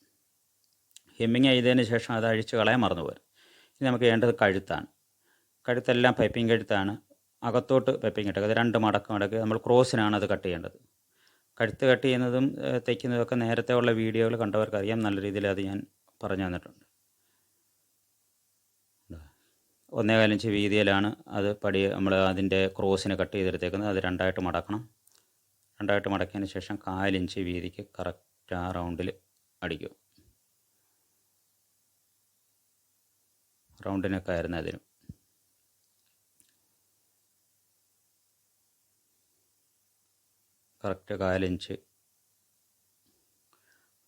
[SPEAKER 1] ഹെമ്മിങ് ചെയ്തതിന് ശേഷം അത് അഴിച്ച് കളയാൻ മറന്നു പോരും. ഇനി നമുക്ക് വേണ്ടത് കഴുത്താണ്. കഴുത്തെല്ലാം പൈപ്പിംഗ് കഴുത്താണ്. അകത്തോട്ട് പൈപ്പിംഗ് ഇട്ടത് 2 മടക്ക് നമ്മൾ ക്രോസിനാണ് അത് കട്ട് ചെയ്യേണ്ടത്. കഴുത്ത് കട്ട് ചെയ്യുന്നതും തയ്ക്കുന്നതൊക്കെ നേരത്തെ ഉള്ള വീഡിയോകൾ കണ്ടവർക്കറിയാം. നല്ല രീതിയിൽ അത് ഞാൻ പറഞ്ഞു തന്നിട്ടുണ്ട്. 1.25 ഇഞ്ച് വീതിയിലാണ് അത് നമ്മൾ അതിൻ്റെ ക്രോസിന് കട്ട് ചെയ്തെടുത്തേക്കുന്നത്. അത് 2ആയിട്ട് മടക്കണം. 2ആയിട്ട് മടക്കിയതിന് ശേഷം 4 ഇഞ്ച് വീതിക്ക് കറക്റ്റ് ആ റൗണ്ടിൽ അടിക്കും. റൗണ്ടിനൊക്കെ ആയിരുന്നു അതിനും. കറക്റ്റ് 1/4 ഇഞ്ച്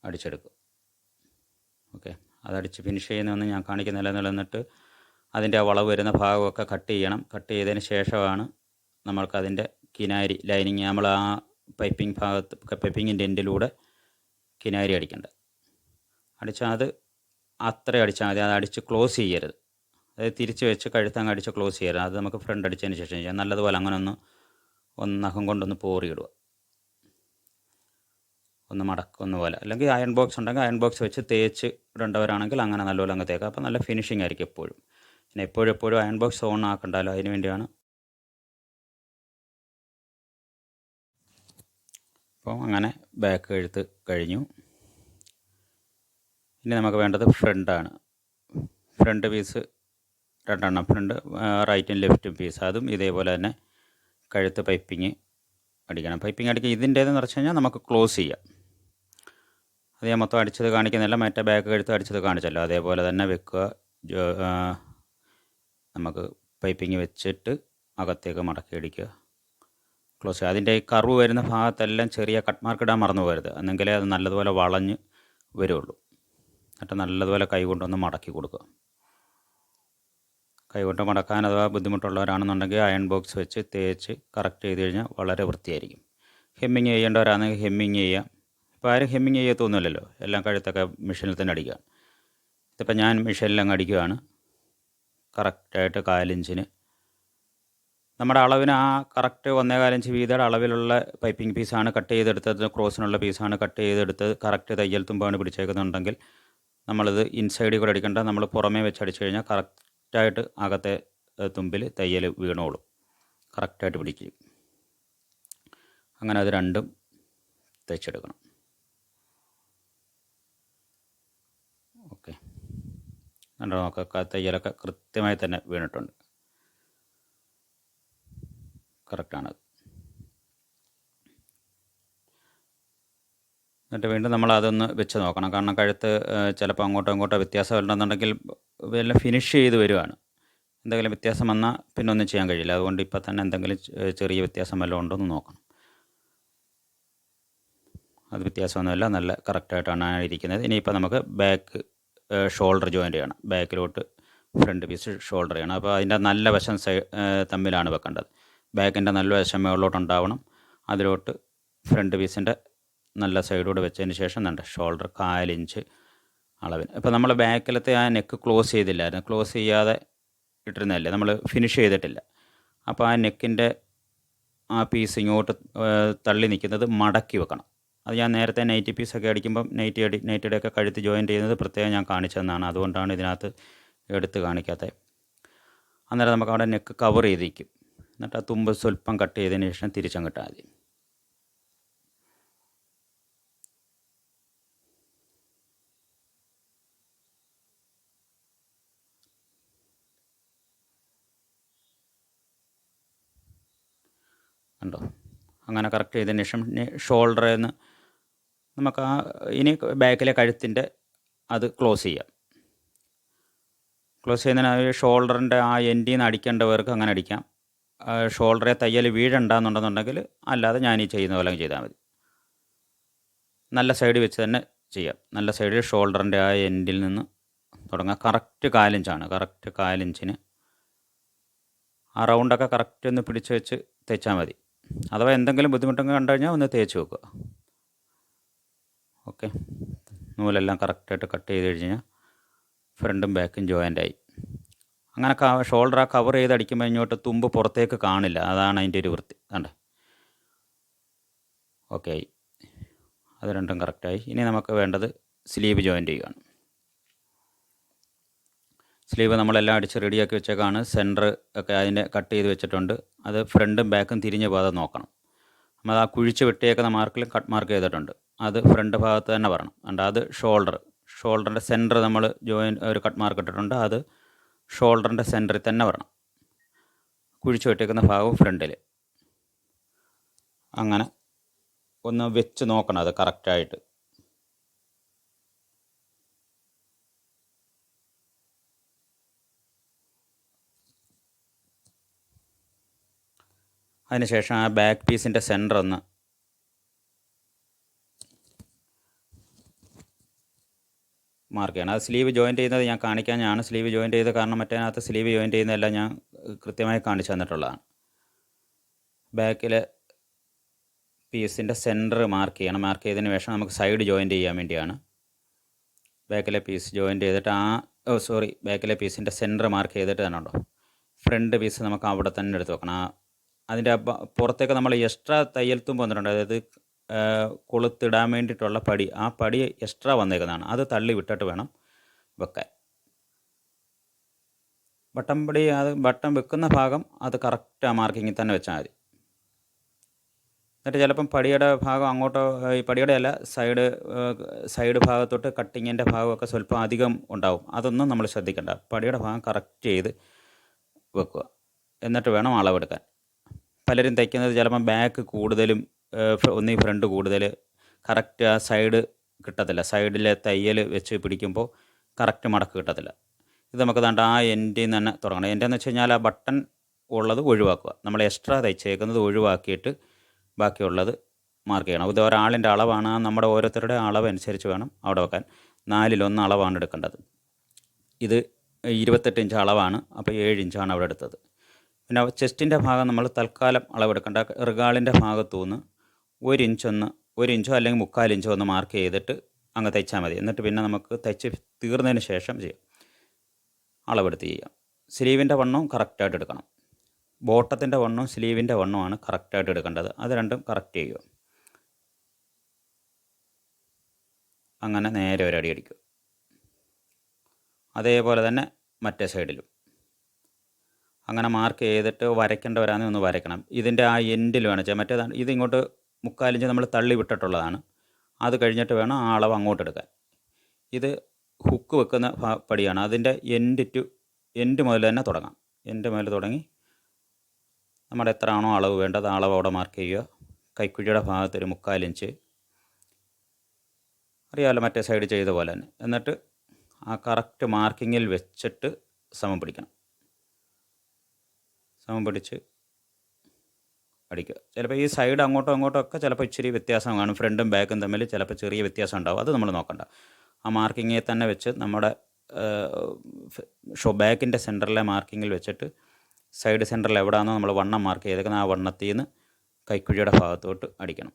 [SPEAKER 1] അടിച്ചെടുക്കും. ഓക്കെ, അതടിച്ച് ഫിനിഷ് ചെയ്യുന്നതൊന്നും ഞാൻ കാണിക്കുന്നില്ല. എന്നിട്ട് അതിൻ്റെ ആ വളവ് വരുന്ന ഭാഗമൊക്കെ കട്ട് ചെയ്യണം. കട്ട് ചെയ്തതിന് ശേഷമാണ് നമ്മൾക്കതിൻ്റെ കിനാരി ലൈനിങ് നമ്മൾ ആ പൈപ്പിങ്ങിൻ്റെ എൻഡിലൂടെ കിനാരി അടിക്കേണ്ടത്. അടിച്ചാൽ അത് അത്രയും അടിച്ചാൽ മതി. അത് അടിച്ച് ക്ലോസ് ചെയ്യരുത്. അതായത് തിരിച്ച് വെച്ച് കഴുത്തങ്ങ് അടിച്ച് ക്ലോസ് ചെയ്യരുത്. അത് നമുക്ക് ഫ്രണ്ട് അടിച്ചതിന് ശേഷം ചെയ്യാം. നല്ലതുപോലെ അങ്ങനെ ഒന്ന് നഖം കൊണ്ടൊന്ന് പോറിയിടുക, ഒന്ന് മടക്കുന്ന പോലെ. അല്ലെങ്കിൽ അയൺ ബോക്സ് ഉണ്ടെങ്കിൽ അയൺ ബോക്സ് വെച്ച് തേച്ച് ഇടേണ്ടവരാണെങ്കിൽ അങ്ങനെ നല്ലപോലെ അങ്ങ് തേക്കാം. അപ്പോൾ നല്ല ഫിനിഷിംഗ് ആയിരിക്കും എപ്പോഴും. പിന്നെ എപ്പോഴും അയൺ ബോക്സ് ഓൺ ആക്കണ്ടല്ലോ, അതിന് വേണ്ടിയാണ്. അപ്പോൾ അങ്ങനെ ബാക്ക് കഴുത്ത് കഴിഞ്ഞു. ഇനി നമുക്ക് വേണ്ടത് ഫ്രണ്ടാണ്. ഫ്രണ്ട് പീസ് 2 എണ്ണം, ഫ്രണ്ട് റൈറ്റും ലെഫ്റ്റും പീസ്. അതും ഇതേപോലെ തന്നെ കഴുത്ത് പൈപ്പിങ് അടിക്കണം. പൈപ്പിങ് അടിക്കുക ഇതിൻ്റേതെന്ന് വെച്ച് കഴിഞ്ഞാൽ നമുക്ക് ക്ലോസ് ചെയ്യാം. അത് ഞാൻ മൊത്തം അടിച്ചത് കാണിക്കുന്നില്ല, മറ്റേ ബാക്ക് കഴുത്ത് അടിച്ചത് കാണിച്ചല്ലോ, അതേപോലെ തന്നെ വെക്കുക. നമുക്ക് പൈപ്പിങ് വെച്ചിട്ട് അകത്തേക്ക് മടക്കി അടിക്കുക, ക്ലോസ് ചെയ്യുക. അതിൻ്റെ ഈ കർവ് വരുന്ന ഭാഗത്തെല്ലാം ചെറിയ കട്ട് മാർക്ക് ഇടാൻ മറന്നു പോകരുത്, എന്നെങ്കിലേ അത് നല്ലതുപോലെ വളഞ്ഞ് വരുള്ളൂ. എന്നിട്ട് നല്ലതുപോലെ കൈകൊണ്ടൊന്ന് മടക്കി കൊടുക്കുക. കൈകൊണ്ട് മടക്കാൻ അഥവാ ബുദ്ധിമുട്ടുള്ളവരാണെന്നുണ്ടെങ്കിൽ അയൺ ബോക്സ് വെച്ച് തേച്ച് കറക്റ്റ് ചെയ്ത് കഴിഞ്ഞാൽ വളരെ വൃത്തിയായിരിക്കും. ഹെമ്മിങ് ചെയ്യേണ്ടവരാണെങ്കിൽ ഹെമ്മിങ് ചെയ്യാം. ഇപ്പോൾ ആരും ഹെമ്മിങ് ചെയ്യത്തൊന്നുമില്ലല്ലോ, എല്ലാം കഴുത്തൊക്കെ മെഷീനിൽ തന്നെ അടിക്കുക. ഇതിപ്പോൾ ഞാൻ മെഷീനിലങ്ങ് അടിക്കുകയാണ്. കറക്റ്റായിട്ട് 1/4 ഇഞ്ചിന് നമ്മുടെ അളവിന് ആ കറക്റ്റ് 1.25 ഇഞ്ച് വീതിയുടെ അളവിലുള്ള പൈപ്പിംഗ് പീസാണ് കട്ട് ചെയ്തെടുത്തത്. ക്രോസിനുള്ള പീസാണ് കട്ട് ചെയ്തെടുത്തത്. കറക്റ്റ് തയ്യൽ തുമ്പാണ് പിടിച്ചേക്കുന്നുണ്ടെങ്കിൽ നമ്മളിത് ഇൻസൈഡിൽ കൂടെ അടിക്കേണ്ട, നമ്മൾ പുറമേ വെച്ച് അടിച്ചു കഴിഞ്ഞാൽ കറക്റ്റായിട്ട് അകത്തെ തുമ്പിൽ തയ്യൽ വീണോളും, കറക്റ്റായിട്ട് പിടിക്കും. അങ്ങനെ അത് രണ്ടും തയ്ച്ചെടുക്കണം. ഓക്കെ, കണ്ടോ, നമുക്ക് തയ്യലൊക്കെ കൃത്യമായി തന്നെ വീണിട്ടുണ്ട്. കറക്റ്റാണ്. എന്നിട്ട് വീണ്ടും നമ്മൾ അതൊന്ന് വെച്ച് നോക്കണം. കാരണം കഴുത്ത് ചിലപ്പോൾ അങ്ങോട്ടോ ഇങ്ങോട്ടോ വ്യത്യാസം ഉണ്ടെന്നുണ്ടെങ്കിൽ എല്ലാം ഫിനിഷ് ചെയ്ത് വരുവാണ്. എന്തെങ്കിലും വ്യത്യാസം വന്നാൽ പിന്നെ ഒന്നും ചെയ്യാൻ കഴിയില്ല. അതുകൊണ്ട് ഇപ്പോൾ തന്നെ എന്തെങ്കിലും ചെറിയ വ്യത്യാസം വല്ലതും ഉണ്ടോ എന്ന് നോക്കണം. അത് വ്യത്യാസമൊന്നുമില്ല, നല്ല കറക്റ്റായിട്ടാണ് ഇരിക്കുന്നത്. ഇനിയിപ്പോൾ നമുക്ക് ബാക്ക് ഷോൾഡർ ജോയിൻ്റ് ചെയ്യണം. ബാക്കിലോട്ട് ഫ്രണ്ട് പീസ് ഷോൾഡർ ചെയ്യണം. അപ്പോൾ അതിൻ്റെ നല്ല വശം തമ്മിലാണ് വെക്കേണ്ടത്. ബാക്കിൻ്റെ നല്ല വശം മുകളിലോട്ടുണ്ടാവണം. അതിലോട്ട് ഫ്രണ്ട് പീസിൻ്റെ നല്ല സൈഡോട് വെച്ചതിന് ശേഷം വേണ്ട ഷോൾഡർ 1/4 ഇഞ്ച് അളവിന്. ഇപ്പോൾ നമ്മൾ ബാക്കിലത്തെ ആ നെക്ക് ക്ലോസ് ചെയ്തില്ലായിരുന്നു, ക്ലോസ് ചെയ്യാതെ ഇട്ടിരുന്നതല്ലേ, നമ്മൾ ഫിനിഷ് ചെയ്തിട്ടില്ല. അപ്പോൾ ആ നെക്കിൻ്റെ ആ പീസ് ഇങ്ങോട്ട് തള്ളി നിൽക്കുന്നത് മടക്കി വെക്കണം. അത് ഞാൻ നേരത്തെ നൈറ്റി പീസൊക്കെ അടിക്കുമ്പം നൈറ്റിയുടെയൊക്കെ കഴുത്ത് ജോയിൻറ്റ് ചെയ്യുന്നത് പ്രത്യേകം ഞാൻ കാണിച്ചതെന്നാണ്. അതുകൊണ്ടാണ് ഇതിനകത്ത് എടുത്ത് കാണിക്കാത്തത്. അന്നേരം നമുക്ക് അവിടെ നെക്ക് കവർ ചെയ്തിരിക്കും. എന്നിട്ട് ആ തുമ്പ് സ്വല്പം കട്ട് ചെയ്തതിന് ശേഷം തിരിച്ചങ്ങിട്ടാൽ മതി. കണ്ടോ, അങ്ങനെ കറക്റ്റ് ചെയ്തതിന് ശേഷം ഷോൾഡറിൽ നിന്ന് നമുക്ക് ആ ഇനി ബാക്കിലെ കഴുത്തിൻ്റെ അത് ക്ലോസ് ചെയ്യാം. ക്ലോസ് ചെയ്യുന്നതിന് ഷോൾഡറിൻ്റെ ആ എൻഡിൽ നിന്ന് അടിക്കേണ്ടവർക്ക് അങ്ങനെ അടിക്കാം. ഷോൾഡറെ തയ്യൽ വീഴണ്ടെന്നുണ്ടെന്നുണ്ടെങ്കിൽ അല്ലാതെ ഞാൻ ഈ ചെയ്യുന്ന പോലെ ചെയ്താൽ മതി. നല്ല സൈഡ് വെച്ച് തന്നെ ചെയ്യാം. നല്ല സൈഡിൽ ഷോൾഡറിൻ്റെ ആ എൻഡിൽ നിന്ന് തുടങ്ങാം. കറക്റ്റ് 1/4 ഇഞ്ചാണ്. കറക്റ്റ് 1/4 ഇഞ്ചിന് ആ റൗണ്ടൊക്കെ കറക്റ്റ് ഒന്ന് പിടിച്ച് വെച്ച് തേച്ചാൽ മതി. അഥവാ എന്തെങ്കിലും ബുദ്ധിമുട്ടൊക്കെ കണ്ടു കഴിഞ്ഞാൽ ഒന്ന് തേച്ച് വെക്കുക. ഓക്കെ, നൂലെല്ലാം കറക്റ്റായിട്ട് കട്ട് ചെയ്ത് കഴിഞ്ഞാൽ ഫ്രണ്ടും ബാക്കും ജോയിൻ്റായി. അങ്ങനെ ഷോൾഡർ ആ കവർ ചെയ്ത് അടിക്കുമ്പോൾ ഇങ്ങോട്ട് തുമ്പ് പുറത്തേക്ക് കാണില്ല. അതാണ് അതിൻ്റെ ഒരു വൃത്തി. കണ്ടേ, ഓക്കെ ആയി. അത് രണ്ടും കറക്റ്റായി. ഇനി നമുക്ക് വേണ്ടത് സ്ലീവ് ജോയിൻ്റ് ചെയ്യുകയാണ്. സ്ലീവ് നമ്മളെല്ലാം അടിച്ച് റെഡിയാക്കി വെച്ചേക്കാണ്. സെൻറ്റർ ഒക്കെ അതിൻ്റെ കട്ട് ചെയ്ത് വെച്ചിട്ടുണ്ട്. അത് ഫ്രണ്ടും ബാക്കും തിരിഞ്ഞ് പോകാതെ നോക്കണം. നമ്മൾ ആ കുഴിച്ച് വെട്ടിയേക്കുന്ന മാർക്കിൽ കട്ട് മാർക്ക് ചെയ്തിട്ടുണ്ട്. അത് ഫ്രണ്ട് ഭാഗത്ത് തന്നെ വരണം. അതുകൊണ്ട് അത് ഷോൾഡറിൻ്റെ സെൻറ്റർ നമ്മൾ ഒരു കട്ട് മാർക്ക് ഇട്ടിട്ടുണ്ട്. അത് ഷോൾഡറിൻ്റെ സെൻറ്ററിൽ തന്നെ വരണം. കുഴിച്ച് വെട്ടിയേക്കുന്ന ഭാഗവും ഫ്രണ്ടിൽ. അങ്ങനെ ഒന്ന് വെച്ച് നോക്കണം അത് കറക്റ്റായിട്ട്. അതിനുശേഷം ആ ബാക്ക് പീസിൻ്റെ സെൻറ്റർ ഒന്ന് മാർക്ക് ചെയ്യണം. അത് സ്ലീവ് ജോയിൻറ്റ് ചെയ്യുന്നത് ഞാൻ കാണിക്കാൻ ഞാൻ സ്ലീവ് ജോയിൻറ്റ് ചെയ്ത് കാരണം മറ്റേതിനകത്ത് സ്ലീവ് ജോയിൻറ്റ് ചെയ്യുന്നതെല്ലാം ഞാൻ കൃത്യമായി കാണിച്ചു തന്നിട്ടുള്ളതാണ്. ബാക്കിലെ പീസിൻ്റെ സെൻറ്റർ മാർക്ക് ചെയ്യണം. മാർക്ക് ചെയ്തതിന് ശേഷം നമുക്ക് സൈഡ് ജോയിൻറ്റ് ചെയ്യാൻ വേണ്ടിയാണ്. ബാക്കിലെ പീസ് ജോയിൻറ്റ് ചെയ്തിട്ട് ബാക്കിലെ പീസിൻ്റെ സെൻറ്റർ മാർക്ക് ചെയ്തിട്ട് തന്നെ ഉണ്ടോ ഫ്രണ്ട് പീസ് നമുക്ക് അവിടെ തന്നെ എടുത്ത് വെക്കണം. അതിൻ്റെ പുറത്തേക്ക് നമ്മൾ എക്സ്ട്രാ തയ്യൽ തുമ്പ് വന്നിട്ടുണ്ട്. അതായത് കൊളുത്തിടാൻ വേണ്ടിയിട്ടുള്ള പടി, ആ പടി എക്സ്ട്രാ വന്നേക്കുന്നതാണ്. അത് തള്ളി വിട്ടിട്ട് വേണം വെക്കാൻ. ബട്ടൺ വെക്കുന്ന ഭാഗം അത് കറക്റ്റ് ആ മാർക്കിങ്ങിൽ തന്നെ വെച്ചാൽ മതി. എന്നിട്ട് ചിലപ്പം പടിയുടെ ഭാഗം അങ്ങോട്ടോ, ഈ പടിയുടെ അല്ല, സൈഡ് ഭാഗത്തോട്ട് കട്ടിങ്ങിൻ്റെ ഭാഗമൊക്കെ സ്വല്പം അധികം ഉണ്ടാവും. അതൊന്നും നമ്മൾ ശ്രദ്ധിക്കേണ്ട. പടിയുടെ ഭാഗം കറക്റ്റ് ചെയ്ത് വെക്കുക. എന്നിട്ട് വേണം അളവെടുക്കാൻ. പലരും തയ്ക്കുന്നത് ചിലപ്പം ബാക്ക് കൂടുതലും ഒന്നീ ഫ്രണ്ട് കൂടുതൽ കറക്റ്റ് ആ സൈഡ് കിട്ടത്തില്ല. സൈഡിലെ തയ്യൽ വെച്ച് പിടിക്കുമ്പോൾ കറക്റ്റ് മടക്ക് കിട്ടത്തില്ല. ഇത് നമുക്ക് ദാണ്ട ആ എൻഡിൽ നിന്ന് തന്നെ തുടങ്ങണം. എൻഡെന്ന് വെച്ച് കഴിഞ്ഞാൽ ആ ബട്ടൺ ഉള്ളത് ഒഴിവാക്കുക. നമ്മൾ എക്സ്ട്രാ തയ്ച്ചേക്കുന്നത് ഒഴിവാക്കിയിട്ട് ബാക്കിയുള്ളത് മാർക്ക് ചെയ്യണം. ഇത് ഒരാളിൻ്റെ അളവാണ്. നമ്മുടെ ഓരോരുത്തരുടെ അളവ് അനുസരിച്ച് വേണം അവിടെ വെക്കാൻ. 4/1 അളവാണ് എടുക്കേണ്ടത്. ഇത് 28 ഇഞ്ച് അളവാണ്. അപ്പോൾ 7 ഇഞ്ചാണ് അവിടെ എടുത്തത്. പിന്നെ ചെസ്റ്റിൻ്റെ ഭാഗം നമ്മൾ തൽക്കാലം അളവെടുക്കേണ്ട. റിഗാളിൻ്റെ ഭാഗത്തുനിന്ന് 1 ഇഞ്ചോ അല്ലെങ്കിൽ 3/4 ഇഞ്ചോ ഒന്ന് മാർക്ക് ചെയ്തിട്ട് അങ്ങ് തയ്ച്ചാൽ മതി. എന്നിട്ട് പിന്നെ നമുക്ക് തയ്ച്ച് തീർന്നതിന് ശേഷം ചെയ്യാം, അളവെടുത്ത് ചെയ്യാം. സ്ലീവിൻ്റെ വണ്ണവും കറക്റ്റായിട്ട് എടുക്കണം. ബോട്ടത്തിൻ്റെ വണ്ണവും സ്ലീവിൻ്റെ വണ്ണവുമാണ് കറക്റ്റായിട്ട് എടുക്കേണ്ടത്. അത് രണ്ടും കറക്റ്റ് ചെയ്യുക. അങ്ങനെ നേരെ ഒരു അടി അടിക്കുക. അതേപോലെ തന്നെ മറ്റേ സൈഡിലും അങ്ങനെ മാർക്ക് ചെയ്തിട്ട് വരയ്ക്കേണ്ടവരാണെങ്കിൽ ഒന്ന് വരയ്ക്കണം. ഇതിൻ്റെ ആ എൻഡിൽ വേണം ചെയ്യാൻ. മറ്റേതാണ് ഇതിങ്ങോട്ട് 3/4 ഇഞ്ച് നമ്മൾ തള്ളി വിട്ടിട്ടുള്ളതാണ്. അത് കഴിഞ്ഞിട്ട് വേണം ആ അളവ് അങ്ങോട്ട് എടുക്കാൻ. ഇത് ഹുക്ക് വെക്കുന്ന പടിയാണ്. അതിൻ്റെ എൻഡ് മുതൽ തന്നെ തുടങ്ങാം. എൻഡ് മുതൽ തുടങ്ങി നമ്മുടെ എത്ര ആണോ അളവ് വേണ്ടത് ആ അളവ് അവിടെ മാർക്ക് ചെയ്യുക. കൈക്കുഴിയുടെ ഭാഗത്ത് ഒരു 3/4 ഇഞ്ച്, അറിയാമല്ലോ മറ്റേ സൈഡ് ചെയ്ത പോലെ തന്നെ. എന്നിട്ട് ആ കറക്റ്റ് മാർക്കിങ്ങിൽ വെച്ചിട്ട് സമം പിടിക്കണം. സമം പിടിച്ച് അടിക്കുക. ചിലപ്പോൾ ഈ സൈഡ് അങ്ങോട്ടോ ഇങ്ങോട്ടോ ഒക്കെ ചിലപ്പോൾ ഇച്ചിരി വ്യത്യാസം കാണും. ഫ്രണ്ടും ബാക്കും തമ്മിൽ ചിലപ്പോൾ ചെറിയ വ്യത്യാസം ഉണ്ടാവും. അത് നമ്മൾ നോക്കണ്ട. ആ മാർക്കിങ്ങിൽ തന്നെ വെച്ച് നമ്മുടെ ബാക്കിൻ്റെ സെൻറ്ററിലെ മാർക്കിങ്ങിൽ വെച്ചിട്ട് സൈഡ് സെൻറ്ററിൽ എവിടെയാണോ നമ്മൾ വണ്ണം മാർക്ക് ചെയ്തേക്കുന്നത് ആ വണ്ണത്തിൽ നിന്ന് കൈക്കുഴിയുടെ ഭാഗത്തോട്ട് അടിക്കണം.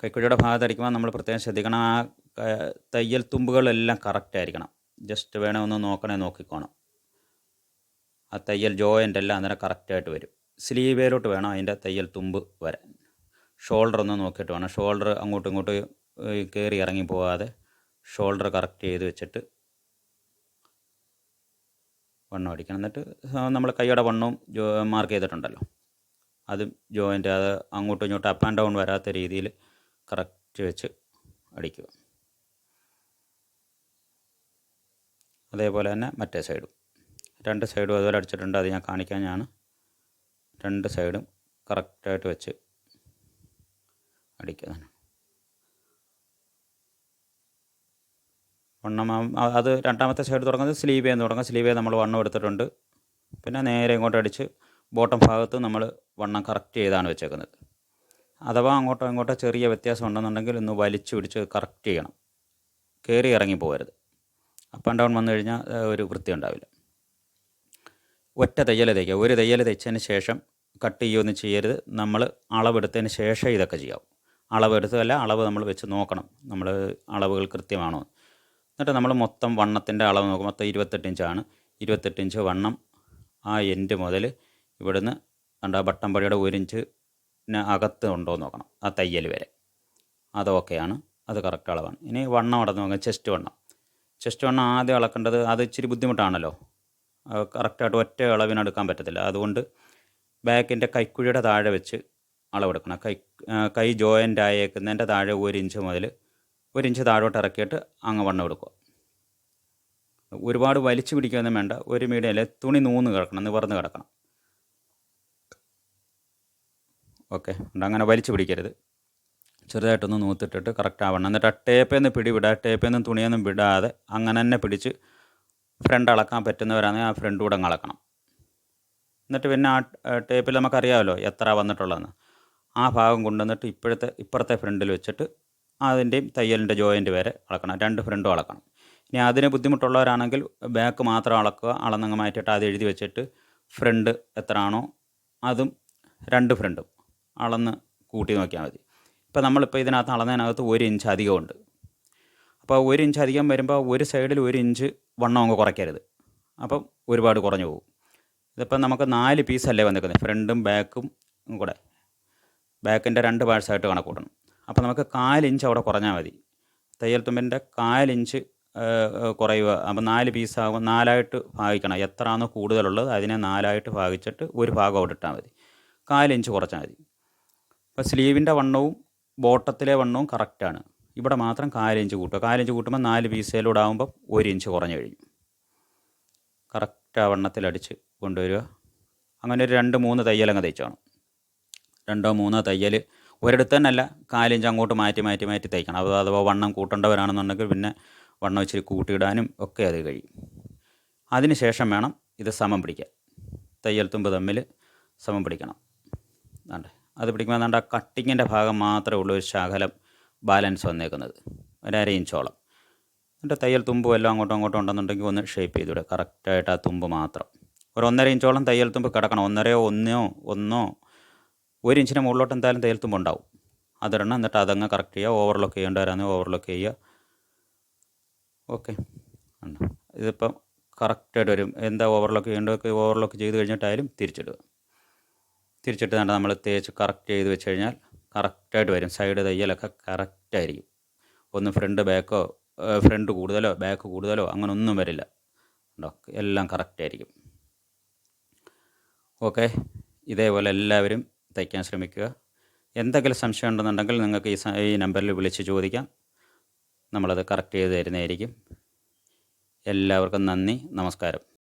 [SPEAKER 1] കൈക്കുഴിയുടെ ഭാഗത്ത് അടിക്കുമ്പോൾ നമ്മൾ പ്രത്യേകം ശ്രദ്ധിക്കണം. ആ തയ്യൽ തുമ്പുകളെല്ലാം കറക്റ്റ് ആയിരിക്കണം. ജസ്റ്റ് വേണേ ഒന്ന് നോക്കിക്കോണം. ആ തയ്യൽ ജോയിൻ്റ് എല്ലാം അന്നേരം കറക്റ്റായിട്ട് വരും. സ്ലീവേലോട്ട് വേണം അതിൻ്റെ തയ്യൽ തുമ്പ് വരാൻ. ഷോൾഡർ ഒന്ന് നോക്കിയിട്ട് വേണം. ഷോൾഡർ അങ്ങോട്ടും ഇങ്ങോട്ടും കയറി ഇറങ്ങി പോകാതെ ഷോൾഡർ കറക്റ്റ് ചെയ്ത് വെച്ചിട്ട് വണ്ണം അടിക്കണം. എന്നിട്ട് നമ്മൾ കൈയുടെ വണ്ണവും മാർക്ക് ചെയ്തിട്ടുണ്ടല്ലോ, അതും ജോയിൻ്റ് അത് അങ്ങോട്ടും ഇങ്ങോട്ടും അപ്പ് ആൻഡ് ഡൗൺ വരാത്ത രീതിയിൽ കറക്റ്റ് വെച്ച് അടിക്കുക. അതേപോലെ തന്നെ മറ്റേ സൈഡും 2 സൈഡും അതുപോലെ അടിച്ചിട്ടുണ്ട്. അത് ഞാൻ കാണിക്കാൻ 2 സൈഡും കറക്റ്റായിട്ട് വെച്ച് അടിക്കുക. വണ്ണം അത് രണ്ടാമത്തെ സൈഡ് തുടങ്ങുന്നത് സ്ലീവേ തുടങ്ങും. സ്ലീവേ നമ്മൾ വണ്ണം എടുത്തിട്ടുണ്ട്. പിന്നെ നേരെ ഇങ്ങോട്ട് അടിച്ച് ബോട്ടം ഭാഗത്ത് നമ്മൾ വണ്ണം കറക്റ്റ് ചെയ്താണ് വെച്ചേക്കുന്നത്. അഥവാ അങ്ങോട്ടോ ഇങ്ങോട്ടോ ചെറിയ വ്യത്യാസം ഉണ്ടെന്നുണ്ടെങ്കിൽ ഒന്ന് വലിച്ചു പിടിച്ച് കറക്റ്റ് ചെയ്യണം. കയറി ഇറങ്ങി പോകരുത്. അപ്പ് ആൻഡ് ഡൗൺ വന്നു കഴിഞ്ഞാൽ ഒരു വൃത്തി ഉണ്ടാവില്ല. ഒറ്റ തയ്യൽ തയ്ക്കുക. ഒരു തയ്യൽ തയ്ച്ചതിന് ശേഷം കട്ട് ചെയ്യുകയൊന്നും ചെയ്യരുത്. നമ്മൾ അളവെടുത്തതിന് ശേഷം ഇതൊക്കെ ചെയ്യാവും. അളവെടുത്തതല്ല, അളവ് നമ്മൾ വെച്ച് നോക്കണം നമ്മൾ അളവുകൾ കൃത്യമാണോ. എന്നിട്ട് നമ്മൾ മൊത്തം വണ്ണത്തിൻ്റെ അളവ് നോക്കും. മൊത്തം 28 ഇഞ്ചാണ്. 28 ഇഞ്ച് വണ്ണം ആ എൻഡ് മുതൽ ഇവിടുന്ന് ബട്ടൺ പടിയുടെ 1 ഇഞ്ചിന് അകത്ത് ഉണ്ടോ എന്ന് നോക്കണം. ആ തയ്യൽ വരെ അത് ഓക്കെയാണ്. അത് കറക്റ്റ് അളവാണ്. ഇനി വണ്ണം അടന്ന് നോക്കാം. ചെസ്റ്റ് വണ്ണം ആദ്യം അളക്കേണ്ടത് അത് ഇച്ചിരി ബുദ്ധിമുട്ടാണല്ലോ. കറക്റ്റായിട്ട് ഒറ്റ അളവിനെടുക്കാൻ പറ്റത്തില്ല. അതുകൊണ്ട് ബാക്കിൻ്റെ കൈക്കുഴിയുടെ താഴെ വെച്ച് അളവെടുക്കണം. കൈ ജോയിൻ്റ് ആയേക്കുന്നതിൻ്റെ താഴെ 1 ഇഞ്ച് മുതൽ 1 ഇഞ്ച് താഴോട്ട് ഇറക്കിയിട്ട് അങ്ങ് വണ്ണം എടുക്കുക. ഒരുപാട് വലിച്ചു പിടിക്കുകയൊന്നും വേണ്ട. ഒരു മീഡിയം തുണി നിവർന്ന് കിടക്കണം. ഓക്കെ, അങ്ങനെ വലിച്ചു പിടിക്കരുത്. ചെറുതായിട്ടൊന്ന് നൂത്തിട്ടിട്ട് കറക്റ്റ് ആവണം. എന്നിട്ട് ആ ടേപ്പിൽ നിന്ന് തുണിയൊന്നും വിടാതെ അങ്ങനെ തന്നെ പിടിച്ച് ഫ്രണ്ട് അളക്കാൻ പറ്റുന്നവരാണെങ്കിൽ ആ ഫ്രണ്ട് കൂടെ അളക്കണം. എന്നിട്ട് പിന്നെ ആ ടേപ്പിൽ നമുക്കറിയാമല്ലോ എത്ര വന്നിട്ടുള്ളതെന്ന്. ആ ഭാഗം കൊണ്ടുവന്നിട്ട് ഇപ്പുറത്തെ ഫ്രണ്ടിൽ വെച്ചിട്ട് അതിൻ്റെയും തയ്യലിൻ്റെ ജോയിൻ്റ് വരെ അളക്കണം, 2 ഫ്രണ്ടും അളക്കണം. ഇനി അതിന് ബുദ്ധിമുട്ടുള്ളവരാണെങ്കിൽ ബാക്ക് മാത്രം അളക്കുക, അളന്നങ്ങ് മാറ്റിയിട്ട് അത് എഴുതി വെച്ചിട്ട് ഫ്രണ്ട് എത്രയാണോ അതും 2 ഫ്രണ്ടും അളന്ന് കൂട്ടി നോക്കിയാൽ മതി. ഇപ്പോൾ നമ്മളിപ്പോൾ ഇതിനകത്ത് അളന്നതിനകത്ത് 1 ഇഞ്ച് അധികമുണ്ട്. അപ്പോൾ 1 ഇഞ്ച് അധികം വരുമ്പോൾ ഒരു സൈഡിൽ 1 ഇഞ്ച് വണ്ണം അങ്ങ് കുറയ്ക്കരുത്, അപ്പം ഒരുപാട് കുറഞ്ഞു പോകും. ഇതിപ്പം നമുക്ക് 4 പീസല്ലേ വന്നിരിക്കുന്നത്, ഫ്രണ്ടും ബാക്കും കൂടെ, ബാക്കിൻ്റെ 2 പാർട്സായിട്ട് കണക്ക് കൂട്ടണം. അപ്പോൾ നമുക്ക് 4 ഇഞ്ച് അവിടെ കുറഞ്ഞാൽ മതി. തയ്യൽ തുമ്പിൻ്റെ 4 ഇഞ്ച് കുറയുക. അപ്പോൾ 4 പീസാകുമ്പോൾ 4ആയിട്ട് ഭാഗിക്കണം. എത്രയാണോ കൂടുതലുള്ളത് അതിനെ 4ആയിട്ട് ഭാഗിച്ചിട്ട് ഒരു ഭാഗം അവിടെ ഇട്ടാൽ മതി. 4 ഇഞ്ച് കുറച്ചാൽ മതി. അപ്പോൾ സ്ലീവിൻ്റെ വണ്ണവും ബോട്ടത്തിലെ വണ്ണവും കറക്റ്റാണ്. ഇവിടെ മാത്രം 4 ഇഞ്ച് കൂട്ടുക. 4 ഇഞ്ച് കൂട്ടുമ്പോൾ 4 പീസിലൂടെ ആകുമ്പോൾ 1 ഇഞ്ച് കുറഞ്ഞു കഴിഞ്ഞു. കറക്റ്റ് ആ വണ്ണത്തിലടിച്ച് കൊണ്ടുവരിക. അങ്ങനെ ഒരു 2-3 തയ്യലങ്ങ് തയ്ച്ചോണം. 2-3 തയ്യൽ ഒരിടത്ത് തന്നെയല്ല, 4 ഇഞ്ച് അങ്ങോട്ട് മാറ്റി മാറ്റി മാറ്റി തയ്ക്കണം. അത് അഥവാ വണ്ണം കൂട്ടേണ്ടവരാണെന്നുണ്ടെങ്കിൽ പിന്നെ വണ്ണം ഇച്ചിരി കൂട്ടിയിടാനും ഒക്കെ അത് കഴിയും. അതിന് ശേഷം വേണം ഇത് സമം പിടിക്കാൻ. തയ്യൽ തുമ്പ് തമ്മിൽ സമം പിടിക്കണം. അതാണ്ട് അത് പിടിക്കുമ്പോൾ അതാണ്ട് ആ കട്ടിങ്ങിൻ്റെ ഭാഗം മാത്രമേ ഉള്ളൂ ഒരു ശകലം ബാലൻസ് വന്നേക്കുന്നത്, 1/2 ഇഞ്ചോളം. എന്നിട്ട് തയ്യൽ തുമ്പും എല്ലാം അങ്ങോട്ടും അങ്ങോട്ടും ഉണ്ടെന്നുണ്ടെങ്കിൽ ഒന്ന് ഷേപ്പ് ചെയ്തുവിടെ. കറക്റ്റായിട്ട് ആ തുമ്പ് മാത്രം ഒരു 1.5 ഇഞ്ചോളം തയ്യൽ തുമ്പ് കിടക്കണം. 1.5 1 ഇഞ്ചിന് മുകളിലോട്ട് എന്തായാലും തയ്യൽ തുമ്പ് ഉണ്ടാവും. അതിടണം. എന്നിട്ട് അതങ്ങ് കറക്റ്റ് ചെയ്യുക. ഓവർലോക്ക് ചെയ്യേണ്ടവരാണെങ്കിൽ ഓവർലോക്ക് ചെയ്യുക. ഓക്കെ, ഇതിപ്പം കറക്റ്റായിട്ട് വരും. എന്താ ഓവർലോക്ക് ചെയ്യേണ്ടതൊക്കെ ഓവർലോക്ക് ചെയ്ത് കഴിഞ്ഞിട്ടായാലും തിരിച്ചിടുക. തിരിച്ചിട്ട് തന്നെ നമ്മൾ തേച്ച് കറക്റ്റ് ചെയ്ത് വെച്ച് കഴിഞ്ഞാൽ കറക്റ്റായിട്ട് വരും. സൈഡ് തയ്യലൊക്കെ കറക്റ്റായിരിക്കും. ഒന്ന് ഫ്രണ്ട് കൂടുതലോ ബാക്ക് കൂടുതലോ അങ്ങനെ ഒന്നും വരില്ല. ഉണ്ടോ, എല്ലാം കറക്റ്റായിരിക്കും. ഓക്കെ, ഇതേപോലെ എല്ലാവരും തയ്ക്കാൻ ശ്രമിക്കുക. എന്തെങ്കിലും സംശയം ഉണ്ടെന്നുണ്ടെങ്കിൽ നിങ്ങൾക്ക് ഈ നമ്പറിൽ വിളിച്ച് ചോദിക്കാം. നമ്മളത് കറക്റ്റ് ചെയ്ത് തരുന്നതായിരിക്കും. എല്ലാവർക്കും നന്ദി, നമസ്കാരം.